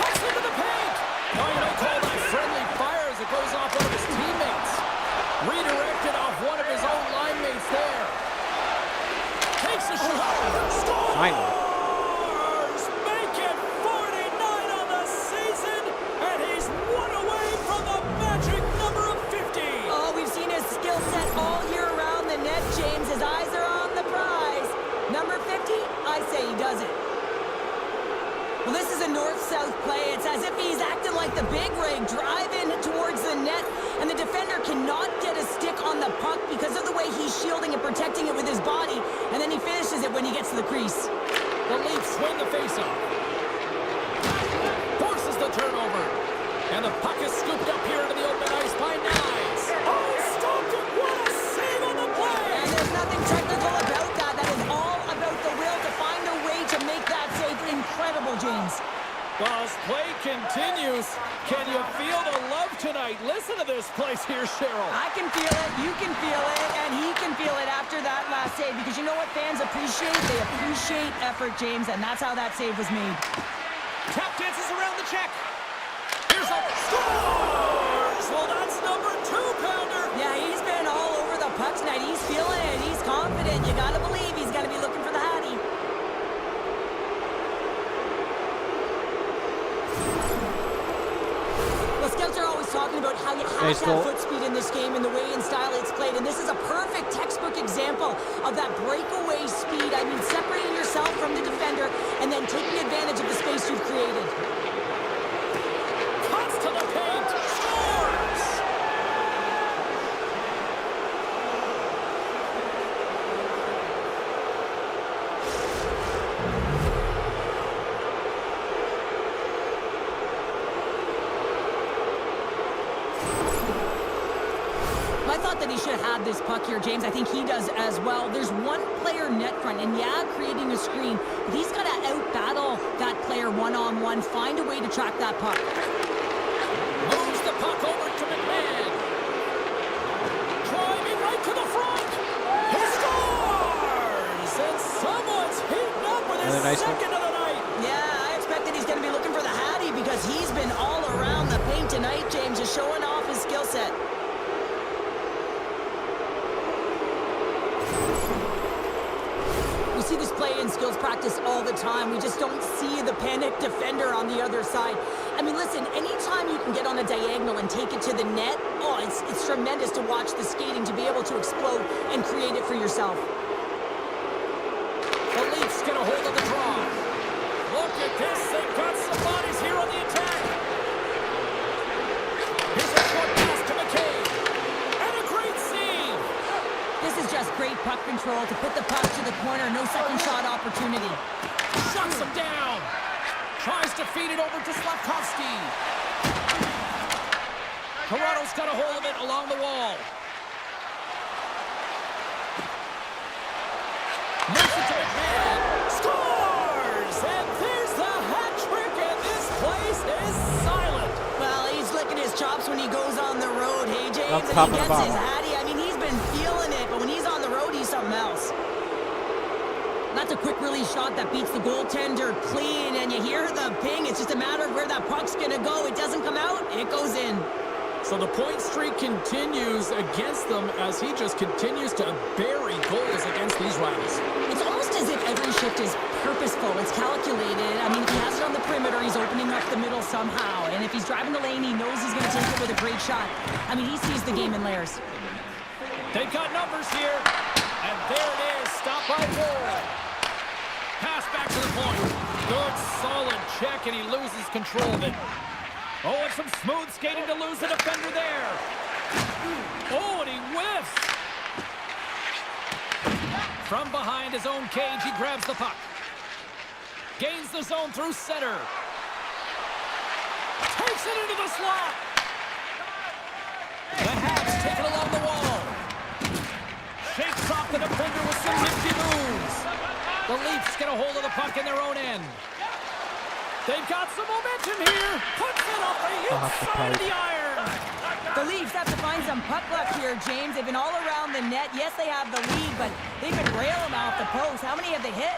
Cuts into the paint. Oh, you don't call that friendly fire as it goes off one of his teammates. Redirected off one of his own line mates there. Takes a shot. Scores! Finally. Make it 49 on the season, and he's one away from the magic number of 50. Oh, we've seen his skill set all year around the net, James. His eyes are on the prize. Number 50, I say he does it. Well, this is a north-south play. It's as if he's acting like the big rig, driving towards the net, and the defender cannot get a stick on the puck because of the way he's shielding and protecting it with his body, and then he finishes it when he gets to the crease. The Leafs win the faceoff. Forces the turnover. And the puck is scooped up here into the open ice by Nyes. Oh, stopped it. What a save on the play. And there's nothing technical about that. That is all about the will to find a way to make that save. Incredible, James. Well, as play continues, can you feel the love tonight? Listen to this place here, Cheryl. I can feel it, you can feel it, and he can feel it after that last save. Because you know what fans appreciate? They appreciate effort, James, and that's how that save was made. Tap dances around the check. Here's a scores! Well, that's number 2-pounder. Yeah, he's been all over the puck tonight. He's feeling it. He's confident. You gotta believe he's gonna be looking for the Hattie. Well, scouts are always talking about how you have to have foot speed in this game and the way and style it's played, and this is a perfect textbook example of that breakaway speed. I mean, separating yourself from the defender and then taking advantage of the space you've created. Cuts to the paint. Scores! I thought that he should have had this puck here, James. I think he does as well. There's one player net front, and yeah, creating a screen. But he's got to out-battle that player one-on-one, find a way to track that puck. Moves the puck over to McMahon. Driving right to the front. He scores! And someone's heating up with his Another nice second of the night. Yeah, I expected he's going to be looking for the Hattie because he's been all around the paint tonight, James, just showing off his skill set. We see this play in skills practice all the time. We just don't see the panic defender on the other side. I mean, listen, anytime you can get on a diagonal and take it to the net, oh, it's tremendous to watch the skating to be able to explode and create it for yourself. The Leafs get a hold of the draw. Look at this. They've got some bodies here on the attack. Here's a short pass to McCabe. And a great save. This is just great puck control to put the puck to the corner. No second shot opportunity. Shuts him down. Tries to feed it over to Slavkovsky. Toronto's got a hold of it along the wall. Moves it to McMahon. Scores! And there's the hat trick, and this place is silent. Well, he's licking his chops when he goes on the road, hey, James, Up and top he of the gets his bottle. Hattie. I mean, he's been feeling it, but when he's on the road, he's something else. That's a quick release shot that beats the goaltender clean, and you hear the ping. It's just a matter of where that puck's going to go. It doesn't come out, it goes in. So the point streak continues against them as he just continues to bury goals against these rivals. It's almost as if every shift is purposeful. It's calculated. I mean, if he has it on the perimeter, he's opening up the middle somehow. And if he's driving the lane, he knows he's going to take it with a great shot. I mean, he sees the game in layers. They've got numbers here. And there it is. Stop by Ward. Pass back to the point. Good, solid check, and he loses control of it. Oh, and some smooth skating to lose the defender there. Oh, and he whiffs. From behind his own cage, he grabs the puck. Gains the zone through center. Takes it into the slot. The Habs take it along the wall. Shakes off the defender with some nifty moves. The Leafs get a hold of the puck in their own end. They've got some momentum here. Puts it off the inside of the iron. The Leafs have to find some puck luck here, James. They've been all around the net. Yes, they have the lead, but they've been railing off the post. How many have they hit?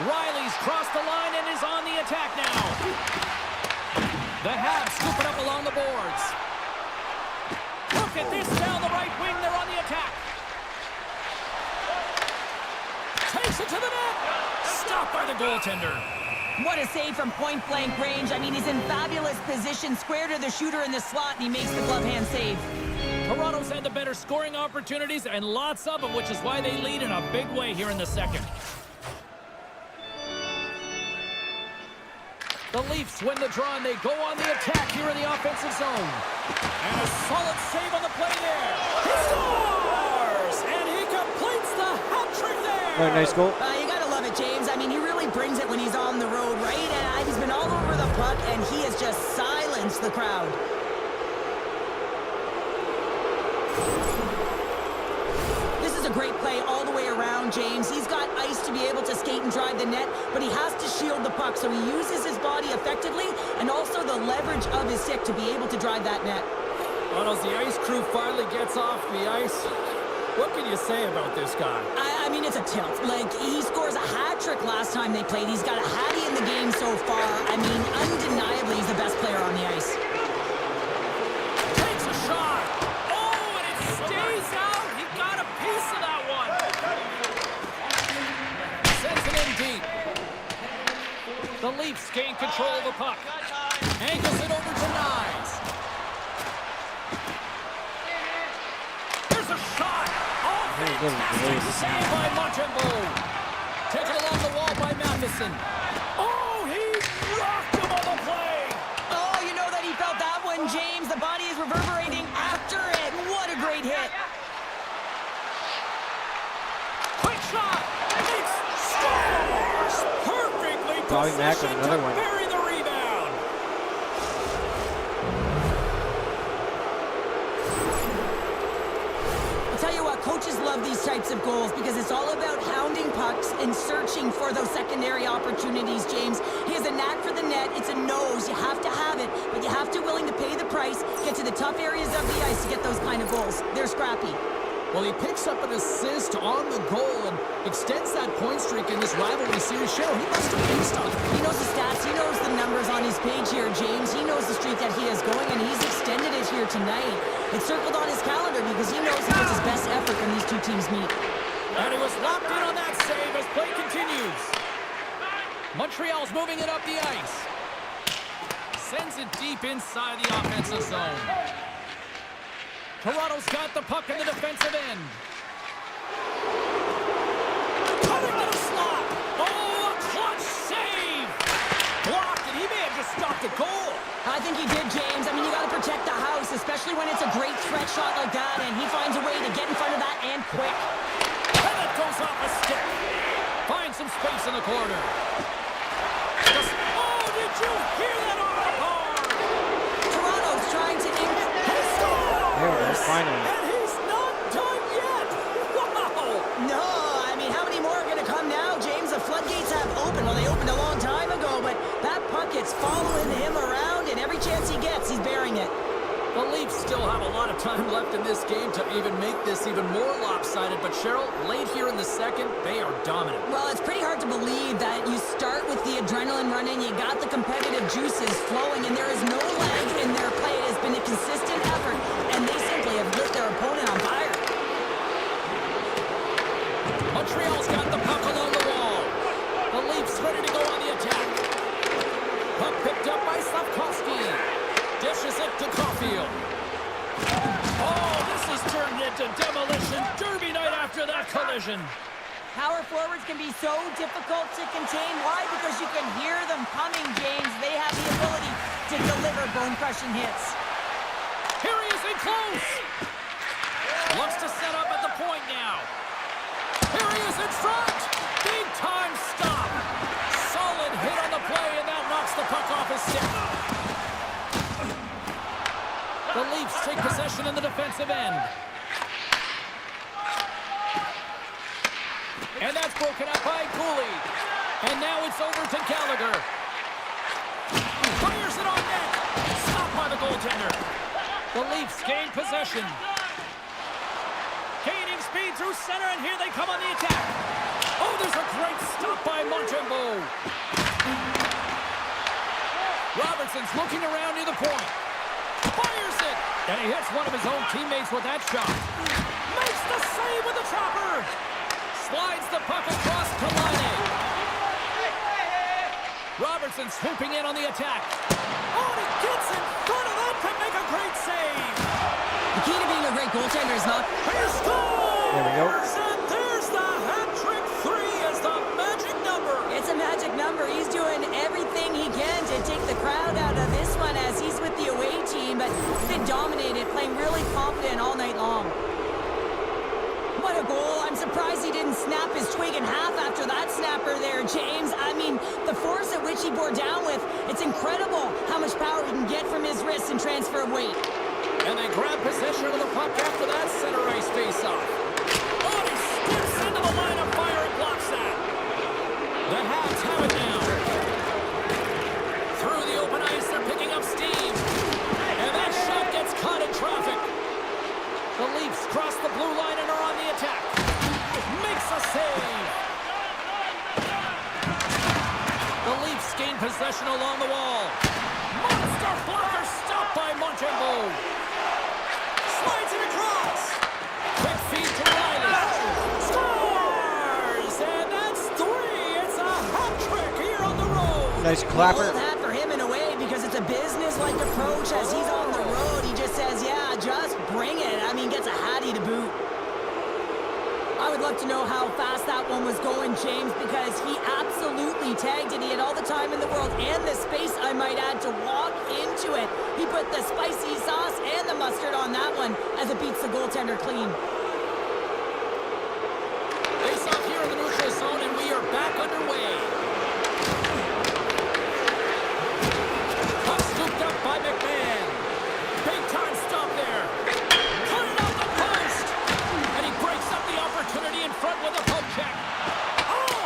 Riley's crossed the line and is on the attack now. The Habs scoop it up along the boards. Look at this down the right wing. They're on the attack. Takes it to the net. Stopped by the goaltender. What a save from point-blank range. I mean, he's in fabulous position, square to the shooter in the slot, and he makes the glove hand save. Toronto's had the better scoring opportunities, and lots of them, which is why they lead in a big way here in the second. The Leafs win the draw, and they go on the attack here in the offensive zone. And a solid save on the play there. He scores! And he completes the hat trick there. Very nice goal. You gotta love it, James. I mean, he really brings it when he's on the road, right? And he's been all over the puck, and he has just silenced the crowd. This is a great play all the way around, James. He's got ice to be able to skate and drive the net, but he has to shield the puck, so he uses his body effectively and also the leverage of his stick to be able to drive that net. Well, as the ice crew finally gets off the ice, what can you say about this guy? I mean, it's a tilt. Like, he scores a hat trick last time they played. He's got a Hattie in the game so far. I mean, undeniably, he's the best player on the ice. Takes a shot. Oh, and it stays out. He got a piece of that one. Sends it in deep. The Leafs gain control of the puck. Angles it over to Nyes. There's a shot. Fantastic save by Montembeault. Taken along the wall by Matheson. Oh, he rocked him on the play. Oh, you know that he felt that one, James. The body is reverberating after it. What a great hit. Quick shot. Makes scores. Perfectly Bobby Mack with positioned another to one. bury the rebound. I'll tell you what, coaches love these types of goals because it's all about hounding pucks and searching for those secondary opportunities, James. He has a knack for the net. It's a nose. You have to have it, but you have to willing to pay the price, get to the tough areas of the ice to get those kind of goals. They're scrappy. Well, he picks up an assist on the goal and extends that point streak in this rivalry series. Cheryl, he must have been stuck. He knows the stats. He knows the numbers on his page here, James. He knows the streak that he is going, and he's extended it here tonight. It's circled on his calendar because he knows he puts his best effort when these two teams meet. And he was locked in on that save as play continues. Montreal's moving it up the ice. Sends it deep inside the offensive zone. Toronto's got the puck in the defensive end. Coming to the slot. Oh, a clutch save. Blocked, and he may have just stopped the goal. I think he did, James. I mean, you got to protect the house, especially when it's a great threat shot like that, and he finds a way to get in front of that and quick. And it goes off a stick. Finds some space in the corner. Oh, did you hear that off the bar? Toronto's trying to There it is, finally. And he's not done yet. Wow. No, I mean, how many more are going to come now, James? The floodgates have opened. Well, they opened a long time ago, but that puck is following him around, and every chance he gets, he's bearing it. The Leafs still have a lot of time left in this game to even make this even more lopsided, but Cheryl, late here in the second, they are dominant. Well, it's pretty hard to believe that you start with the adrenaline running, you got the competitive juices flowing, and there is no lag in their play. It has been a consistent effort, and they simply have lit their opponent on fire. Montreal's got the puck along the wall. The Leafs ready to go on the attack. Puck picked up by Slavkovsky. Dishes it to Caulfield. Oh, this has turned into demolition derby night after that collision. Power forwards can be so difficult to contain. Why? Because you can hear them coming, James. They have the ability to deliver bone-crushing hits. Here he is in close. Looks to set up at the point now. Here he is in front. Big time stop. Solid hit on the play, and that knocks the puck off his stick. The Leafs take possession in the defensive end. And that's broken up by Cooley. And now it's over to Gallagher. Fires it on net. Stopped by the goaltender. The Leafs gain possession. Gaining speed through center, and here they come on the attack. Oh, there's a great stop by Montembeault. Robertson's looking around near the point. Fires it! And he hits one of his own teammates with that shot. Makes the save with the chopper! Slides the puck across to Laine. Robertson swooping in on the attack. Oh, and he gets in front of that to make a great save! The key to being a great goaltender is not... He scores! There we go. And there's the hat-trick 3 as the magic number. It's a magic number. He's doing everything he can to take the crowd out of this one as he's with the away team, but he's been dominated, playing really confident all night long. What a goal. I'm surprised he didn't snap his twig in half after that snapper there, James. I mean, the force at which he bore down with, it's incredible how much power he can get from his wrists and transfer of weight. And they grab possession of the puck after that center ice face-off. Oh, he steps into the line of fire and blocks that. The Habs have it now. Through the open ice, they're picking up steam. And that shot gets caught in traffic. The Leafs cross the blue line and are on the attack. Makes a save. The Leafs gain possession along the wall. Monster blocker stopped by Montembeault. Slides it across. Quick feed to Riley. Scores! And that's 3. It's a hat trick here on the road. Nice clapper. Well, that for him in a way because it's a business-like approach as he's on the road. He just says, yeah, just bring it. I mean, gets a hattie to boot. I would love to know how fast that one was going, James, because he absolutely tagged it. He had all the time in the world and the space, I might add, to walk into it. He put the spicy sauce and the mustard on that one as it beats the goaltender clean. Face off here in the neutral zone, and we are back underway. Puck scooped up by McMahon. Big time stop there. Put it on the post. And he breaks up the opportunity in front with a poke check. Oh,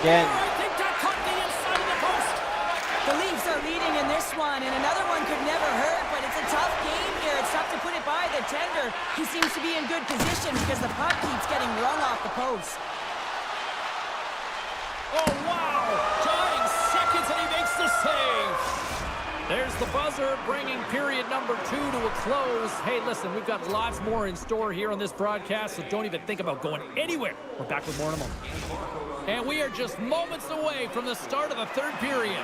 again. I think that caught the inside of the post. The Leafs are leading in this one, and another one could never hurt, but it's a tough game here. It's tough to put it by the tender. He seems to be in good position because the puck keeps getting rung off the post. Oh, wow. Dying seconds, and he makes the save. There's the buzzer, bringing period number 2 to a close. Hey, listen, we've got lots more in store here on this broadcast, so don't even think about going anywhere. We're back with more in a moment. And we are just moments away from the start of the third period.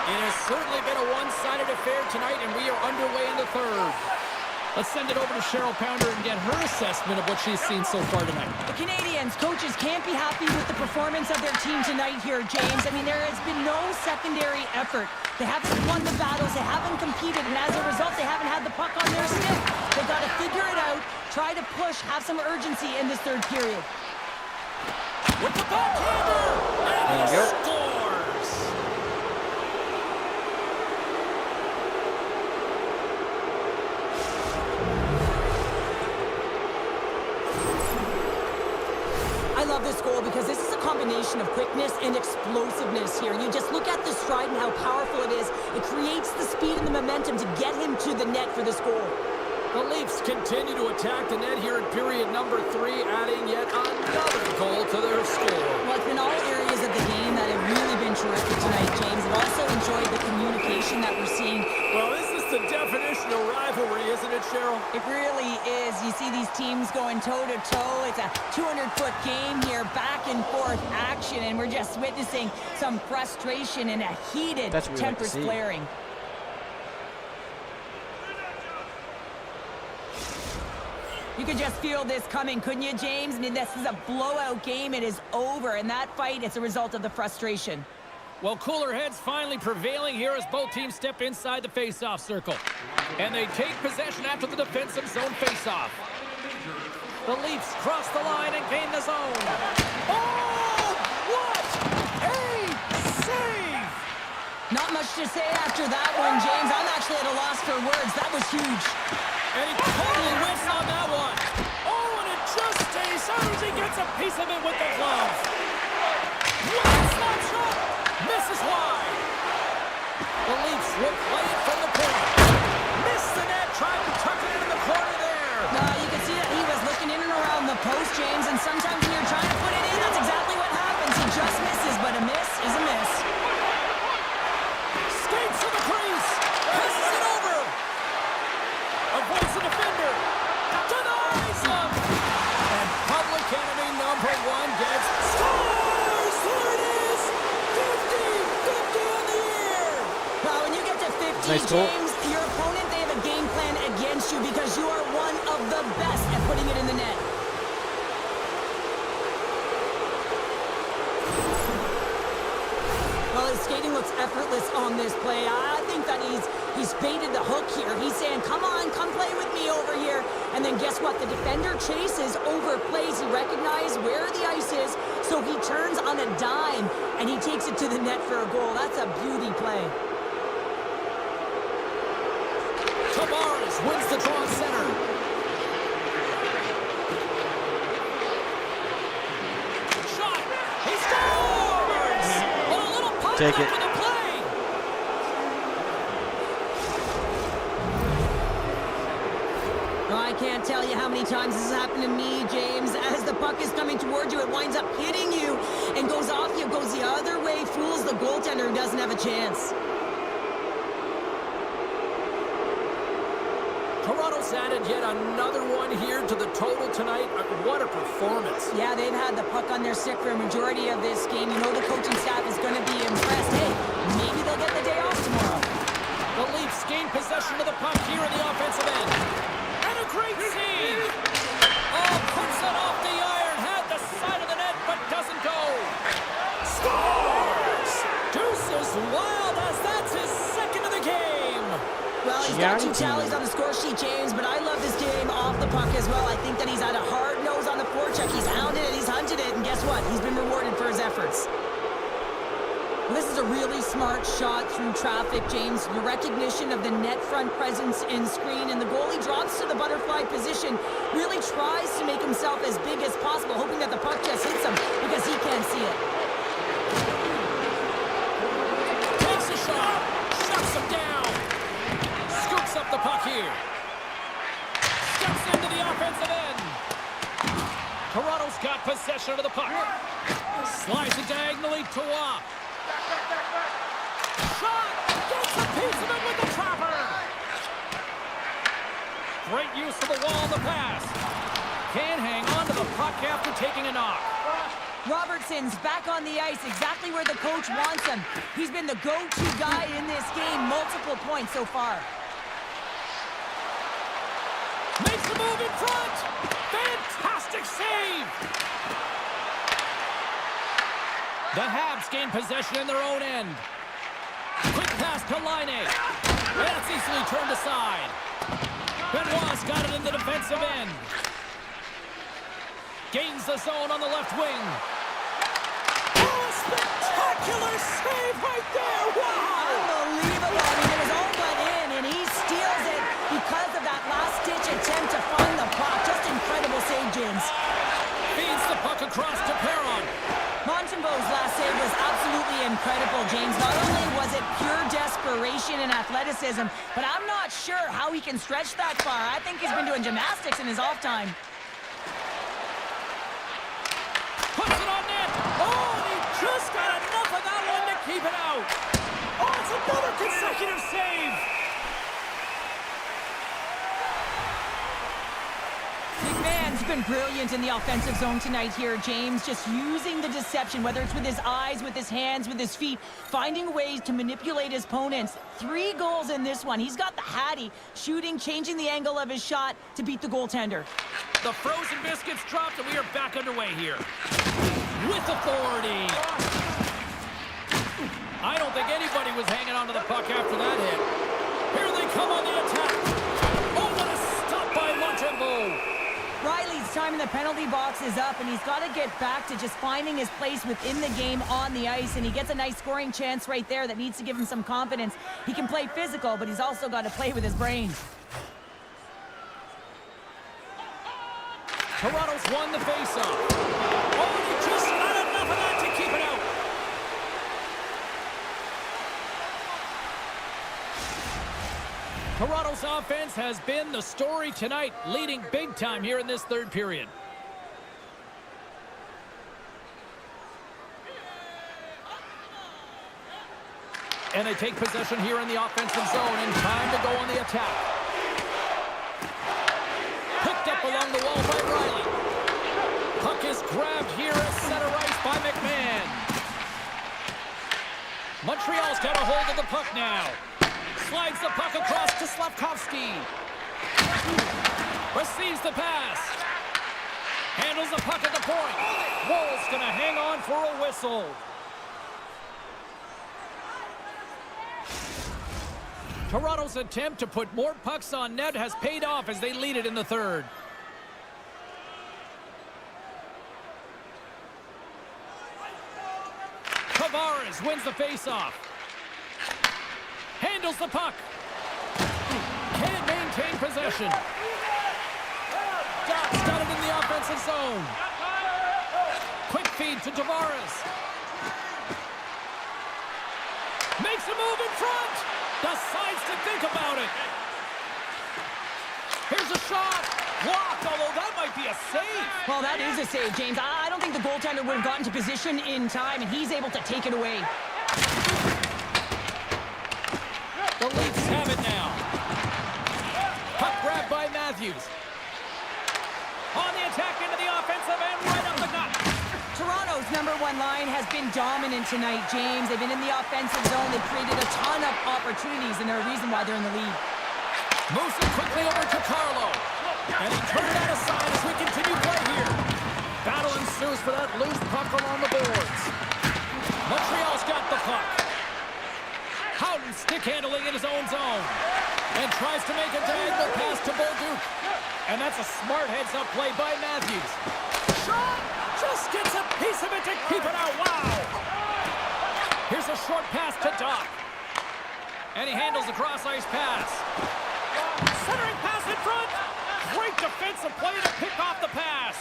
It has certainly been a one-sided affair tonight, and we are underway in the third. Let's send it over to Cheryl Pounder and get her assessment of what she's seen so far tonight. The Canadiens coaches can't be happy with the performance of their team tonight here, James. I mean, there has been no secondary effort. They haven't won the battles, they haven't competed, and as a result, they haven't had the puck on their stick. They've got to figure it out, try to push, have some urgency in this third period. With the backhander, and he scores! I love this goal because this is a combination of quickness and explosiveness here. You just look at the stride and how powerful it is. It creates the speed and the momentum to get him to the net for this goal. The Leafs continue to attack the net here in period number 3, adding yet another goal to their score. Well, it's been all areas of the game that have really been terrific tonight, James. I've also enjoyed the communication that we're seeing. Well, this is the definition of rivalry, isn't it, Cheryl? It really is. You see these teams going toe-to-toe. It's a 200-foot game here, back-and-forth action, and we're just witnessing some frustration and a heated tempers flaring. You could just feel this coming, couldn't you, James? I mean, this is a blowout game. It is over, and that fight is a result of the frustration. Well, cooler heads finally prevailing here as both teams step inside the face-off circle. And they take possession after the defensive zone face-off. The Leafs cross the line and gain the zone. Oh, what a save! Not much to say after that one, James. I'm actually at a loss for words. That was huge. And he totally whiffs on that one. Oh, and it just stays out as he gets a piece of it with the glove. Wild slap shot. Misses wide. The Leafs will play it from the point. Missed the net, trying to tuck it into the corner there. You can see that he was looking in and around the post, James, and sometimes when you're trying to put it in, that's exactly what happens. He just misses, but a miss is a miss. Skates to the crease. Passes it over. Avoids the defender. Denies him. And public enemy number 1 gets scores. There it is. 50 on the year. Well, when you get to 50, Nice goal. James, your opponent, they have a game plan against you because you are one of the best at putting it in the net. Well, his skating looks effortless on this play. I think that he's baited the hook here. He's saying, come on, come play with me over here. And then guess what? The defender chases, overplays. He recognizes where the ice is, so he turns on a dime, and he takes it to the net for a goal. That's a beauty play. Tavares wins the draw center. Shot. He scores! Well, a little pop Take it. for the play. Well, I can't tell you how many times this has happened to me, James. As the puck is coming towards you, it winds up hitting you and goes off you, goes the other way, fools the goaltender who doesn't have a chance. Toronto's added yet another one here to the total tonight. What a performance. Yeah, they've had the puck on their stick for a majority of this game. You know the coaching staff is going to be impressed. Hey, maybe they'll get the day off tomorrow. The Leafs gain possession of the puck here in the offensive end. And a great save. Oh, puts it off the iron. Had the side of the net, but doesn't go. Scores! Deuces wild as that's his second of the game. Well, he's got 2 tallies on the score sheet, James, but I love this game off the puck as well. I think that he's had a hard nose on the forecheck. He's hounded it, he's hunted it, and guess what? He's been rewarded for his efforts. This is a really smart shot through traffic, James. The recognition of the net front presence and screen, and the goalie drops to the butterfly position, really tries to make himself as big as possible, hoping that the puck just hits him because he can't see it. Takes a shot, shuts him down, scoops up the puck here. Steps into the offensive end. Toronto's got possession of the puck. Slides it diagonally to Waugh. Shot! Gets a piece of it with the trapper! Great use of the wall on the pass. Can hang on to the puck after taking a knock. Robertson's back on the ice, exactly where the coach wants him. He's been the go-to guy in this game, multiple points so far. Makes the move in front! Fantastic save! The Habs gain possession in their own end. Quick pass to Laine. That's easily turned aside. Benoit's got it in the defensive end. Gains the zone on the left wing. Oh, spectacular save right there! Wow! Unbelievable. I mean, it was all but in, and he steals it because of that last-ditch attempt to find the puck. Just incredible save, James. Feeds the puck across to Perron. Montembeau's last save was absolutely incredible, James. Not only was it pure desperation and athleticism, but I'm not sure how he can stretch that far. I think he's been doing gymnastics in his off time. Puts it on net. Oh, and he just got enough of that one to keep it out. Oh, it's another consecutive save. McMahon's been brilliant in the offensive zone tonight here, James. Just using the deception, whether it's with his eyes, with his hands, with his feet, finding ways to manipulate his opponents. 3 goals in this one. He's got the hattie, shooting, changing the angle of his shot to beat the goaltender. The frozen biscuits dropped, and we are back underway here. With authority. I don't think anybody was hanging on to the puck after that hit. Here they come on the attack. Oh, what a stop by Montembeau. Riley's time in the penalty box is up, and he's got to get back to just finding his place within the game on the ice, and he gets a nice scoring chance right there that needs to give him some confidence. He can play physical, but he's also got to play with his brains. Toronto's won the faceoff. Oh, and he just not enough of that to keep it out. Toronto's offense has been the story tonight, leading big time here in this third period. And they take possession here in the offensive zone, and time to go on the attack. Picked up along the wall by Riley. Puck is grabbed here at center ice by McMahon. Montreal's got a hold of the puck now. Slides the puck across to Slavkovsky. Receives the pass. Handles the puck at the point. Woll's going to hang on for a whistle. Toronto's attempt to put more pucks on net has paid off as they lead it in the third. Tavares wins the faceoff. Handles the puck. Can't maintain possession. Doc's got it in the offensive zone. Quick feed to Tavares. Makes a move in front. Decides to think about it. Here's a shot. Blocked, although that might be a save. Well, that is a save, James. I don't think the goaltender would have gotten to position in time, and he's able to take it away. The Leafs have it now. Puck grabbed by Matthews. On the attack into the offensive end, right up the gut. Toronto's #1 line has been dominant tonight, James. They've been in the offensive zone. They've created a ton of opportunities, and they're a reason why they're in the lead. Moves it quickly over to Carlo. And he turned it aside as we continue play here. Battle ensues for that loose puck along the boards. Montreal's got the puck. Howden stick handling in his own zone. And tries to make a diagonal pass to Bolduc. And that's a smart heads-up play by Matthews. Shot! Just gets a piece of it to keep it out. Wow! Here's a short pass to Doc. And he handles the cross-ice pass. Centering pass in front. Great defensive play to pick off the pass.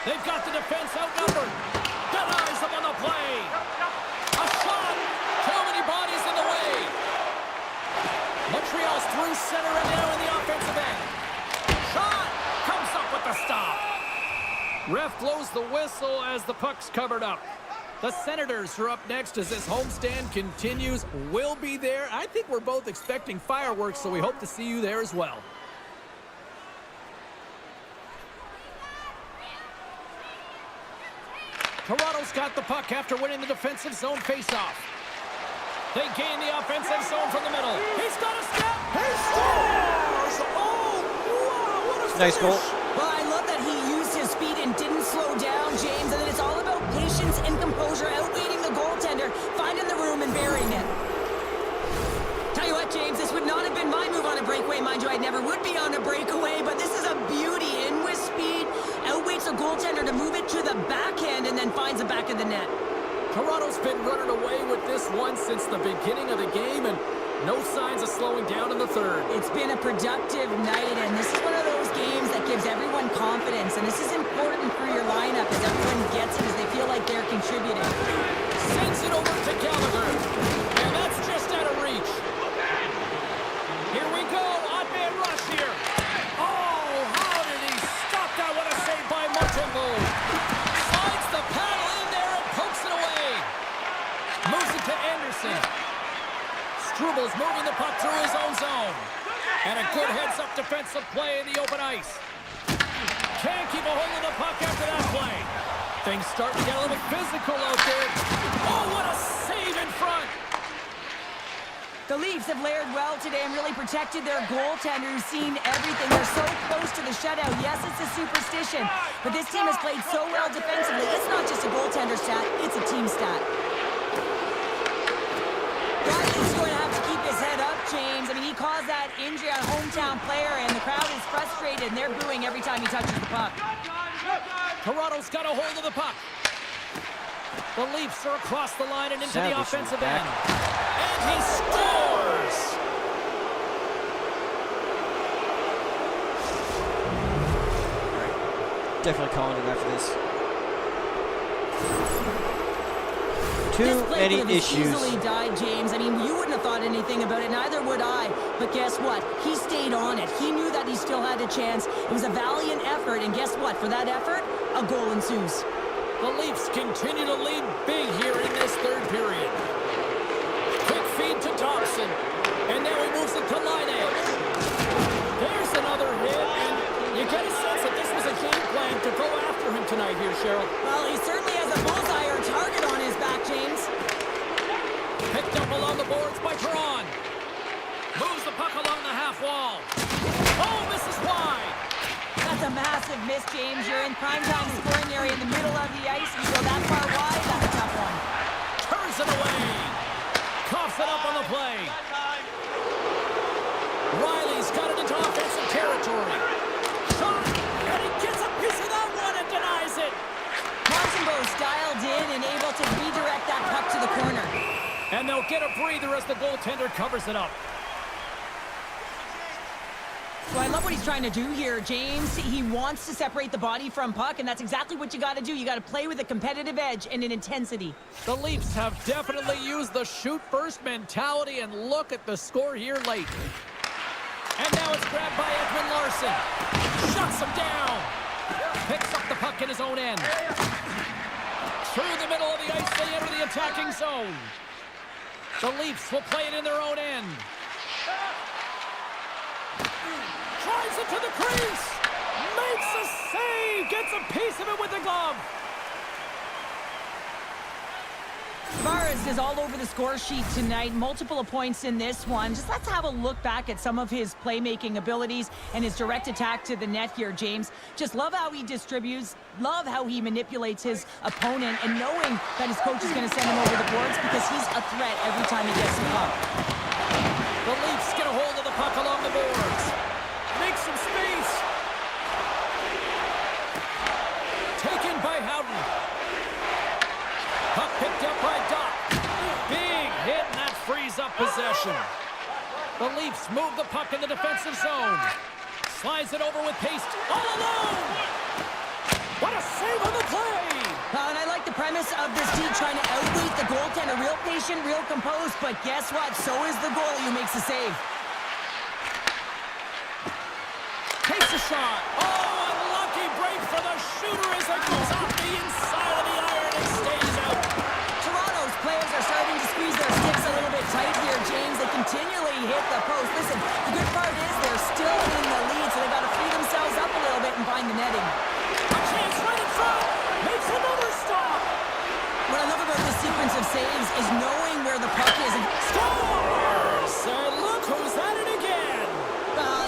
They've got the defense outnumbered. Denies them on the play. A shot. Too many bodies in the way. Montreal's through center and now in the offensive end. Shot. Comes up with the stop. Ref blows the whistle as the puck's covered up. The Senators are up next as this homestand continues. We'll be there. I think we're both expecting fireworks, so we hope to see you there as well. Toronto's got the puck after winning the defensive zone faceoff. They gain the offensive zone from the middle. He's got a step. He scores! Oh, wow, what a finish. Nice goal. Well, I love that he used his speed and didn't slow down, James. And then it's all about patience and composure, outweighing the goaltender, finding the room and burying it. Tell you what, James, this would not have been my move on a breakaway. Mind you, I never would be on a breakaway, but this is a beauty. In with speed, outweighs the goaltender to move it to the backhand and then finds the back of the net. Toronto's been running away with this one since the beginning of the game, and no signs of slowing down in the third. It's been a productive night, and this is one of those games that gives everyone confidence, and this is important for your lineup as everyone gets it, as they feel like they're contributing. Sends it over to Gallagher, and that's just out of reach. Here we go, odd man rush here. Oh, how did he stop that? What a save by Montembeault. Slides the paddle in there and pokes it away. Moves it to Anderson. Strubal's moving the puck through his own zone. And a good heads-up defensive play in the open ice. Can't keep a hold of the puck after that play. Things start to get a little physical out there. Oh, what a save in front. The Leafs have layered well today and really protected their goaltender, who's seen everything. They're so close to the shutout. Yes, it's a superstition, but this team has played so well defensively. It's not just a goaltender stat, it's a team stat. Riley's going to have to keep his head up, James. I mean, he caused that injury on a hometown player, and the crowd is frustrated, and they're booing every time he touches the puck. Toronto's got a hold of the puck. The Leafs are across the line and into the offensive end. And he scores! Definitely calling him after this. This Too play many could have issues. easily died, James. I mean, you wouldn't have thought anything about it, neither would I. But guess what? He stayed on it. He knew that he still had a chance. It was a valiant effort, and guess what? For that effort, a goal ensues. The Leafs continue to lead big here in this third period. Quick feed to Thompson. And now he moves it to line edge. There's another hit, and you get a sense that this was a game plan to go after him tonight here, Cheryl. Well, he certainly has a bullseye or target on his back, James. Picked up along the boards by Perron. Moves the puck along the half wall. Oh, misses wide. That's a massive miss, James. You're in primetime scoring area in the middle of the ice. You go that far wide, that's a tough one. Turns it away. Coughs it up on the play. Riley's got it into offensive territory. Shot, and he gets a piece of that one and denies it. Montembeault's dialed in and able to redirect that puck to the corner. And they'll get a breather as the goaltender covers it up. So I love what he's trying to do here, James. He wants to separate the body from puck, and that's exactly what you got to do. You got to play with a competitive edge and an intensity. The Leafs have definitely used the shoot-first mentality, and look at the score here late. And now it's grabbed by Edwin Larson. Shuts him down. Picks up the puck in his own end. Through the middle of the ice, they enter the attacking zone. The Leafs will play it in their own end. Drives it to the crease. Makes a save. Gets a piece of it with the glove. Tavares is all over the score sheet tonight. Multiple points in this one. Just let's have a look back at some of his playmaking abilities and his direct attack to the net here, James. Just love how he distributes. Love how he manipulates his opponent, and knowing that his coach is going to send him over the boards because he's a threat every time he gets the puck. The Leafs get a hold of the puck along the boards. Make some space. Taken by Howden. Puck picked up by Doc. possession. The Leafs move the puck in the defensive zone. Slides it over with pace, all alone! What a save on the play! And I like the premise of this team trying to outweight the goaltender. Real patient, real composed, but guess what? So is the goalie who makes the save. Takes a shot. Oh, unlucky break for the shooter as it goes off the inside of the iron and stays out. Toronto's players are starting to squeeze their sticks a little bit tight here, James. They continually hit the post. Listen, the good part is they're still in the lead, so they've got to free themselves up a little bit and find the netting. A chance right in front. Makes another stop. What I love about this sequence of saves is knowing where the puck is and Scores! And look who's at it again.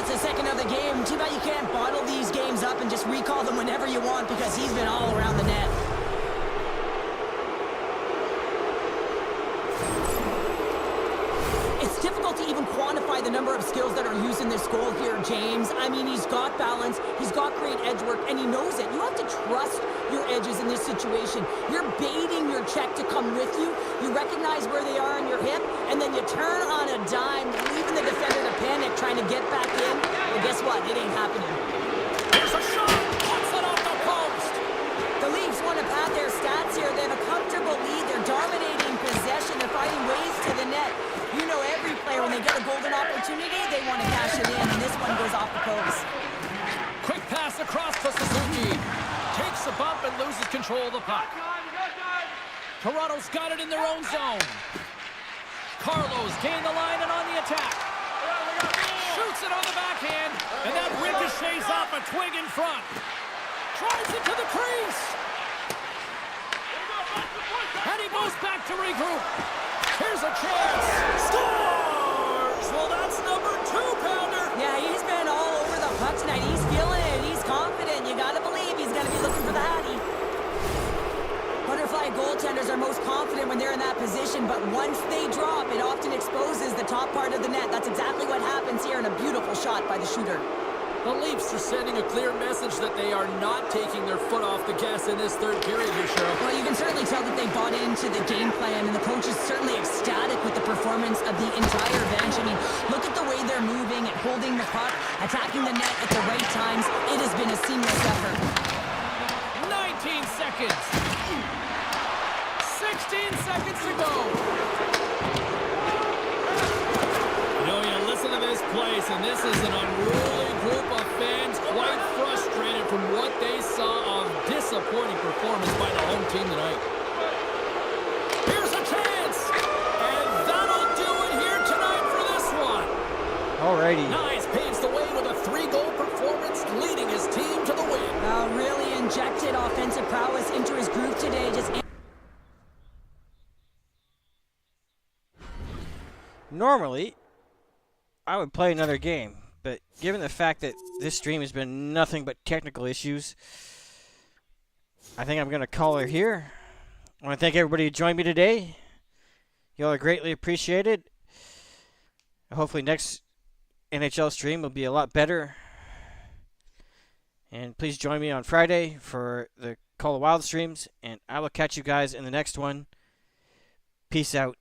it's the second of the game. Too bad you can't bottle these games up and just recall them whenever you want because he's been all around the net. It's difficult to even quantify the number of skills that are used in this goal here, James. I mean, he's got balance, he's got great edge work, and he knows it. You have to trust your edges in this situation. You're baiting your check to come with you. You recognize where they are on your hip, and then you turn on a dime, leaving the defender to panic, trying to get back in. Well, guess what? It ain't happening. There's a shot. Puts it off the post. The Leafs want to pad their stats here. They have a comfortable lead. They're dominating possession. They're finding ways to the net. You know every player, when they get a golden opportunity, they want to cash it in, and this one goes off the post. Quick pass across to Suzuki. Takes a bump and loses control of the puck. Toronto's got it in their own zone. Carlos gained the line and on the attack. Shoots it on the backhand, and that ricochets off a twig in front. Drives it to the crease. And he goes back to regroup. Here's a chance. Scores! Well, that's number 2-pounder. Yeah, he's been all over the puck tonight. He's feeling it. He's confident. You got to believe he's going to be looking for the Hattie. Butterfly goaltenders are most confident when they're in that position, but once they drop, it often exposes the top part of the net. That's exactly what happens here, and a beautiful shot by the shooter. The Leafs are sending a clear message that they are not taking their foot off the gas in this third period here, Cheryl. Well, you can certainly tell that they bought into the game plan, and the coach is certainly ecstatic with the performance of the entire bench. I mean, look at the way they're moving and holding the puck, attacking the net at the right times. It has been a seamless effort. 19 seconds. 16 seconds to go. You know, you listen to this place, and this is an unruly group of fans quite frustrated from what they saw of disappointing performance by the home team tonight. Here's a chance, and that'll do it here tonight for this one. Alrighty. Nice, paves the way with a 3-goal performance, leading his team to the win. Really injected offensive prowess into his group today. Normally, I would play another game, but given the fact that this stream has been nothing but technical issues, I think I'm going to call her here. I want to thank everybody who joined me today. You all are greatly appreciated. Hopefully next NHL stream will be a lot better. And please join me on Friday for the Call of Wild streams, and I will catch you guys in the next one. Peace out.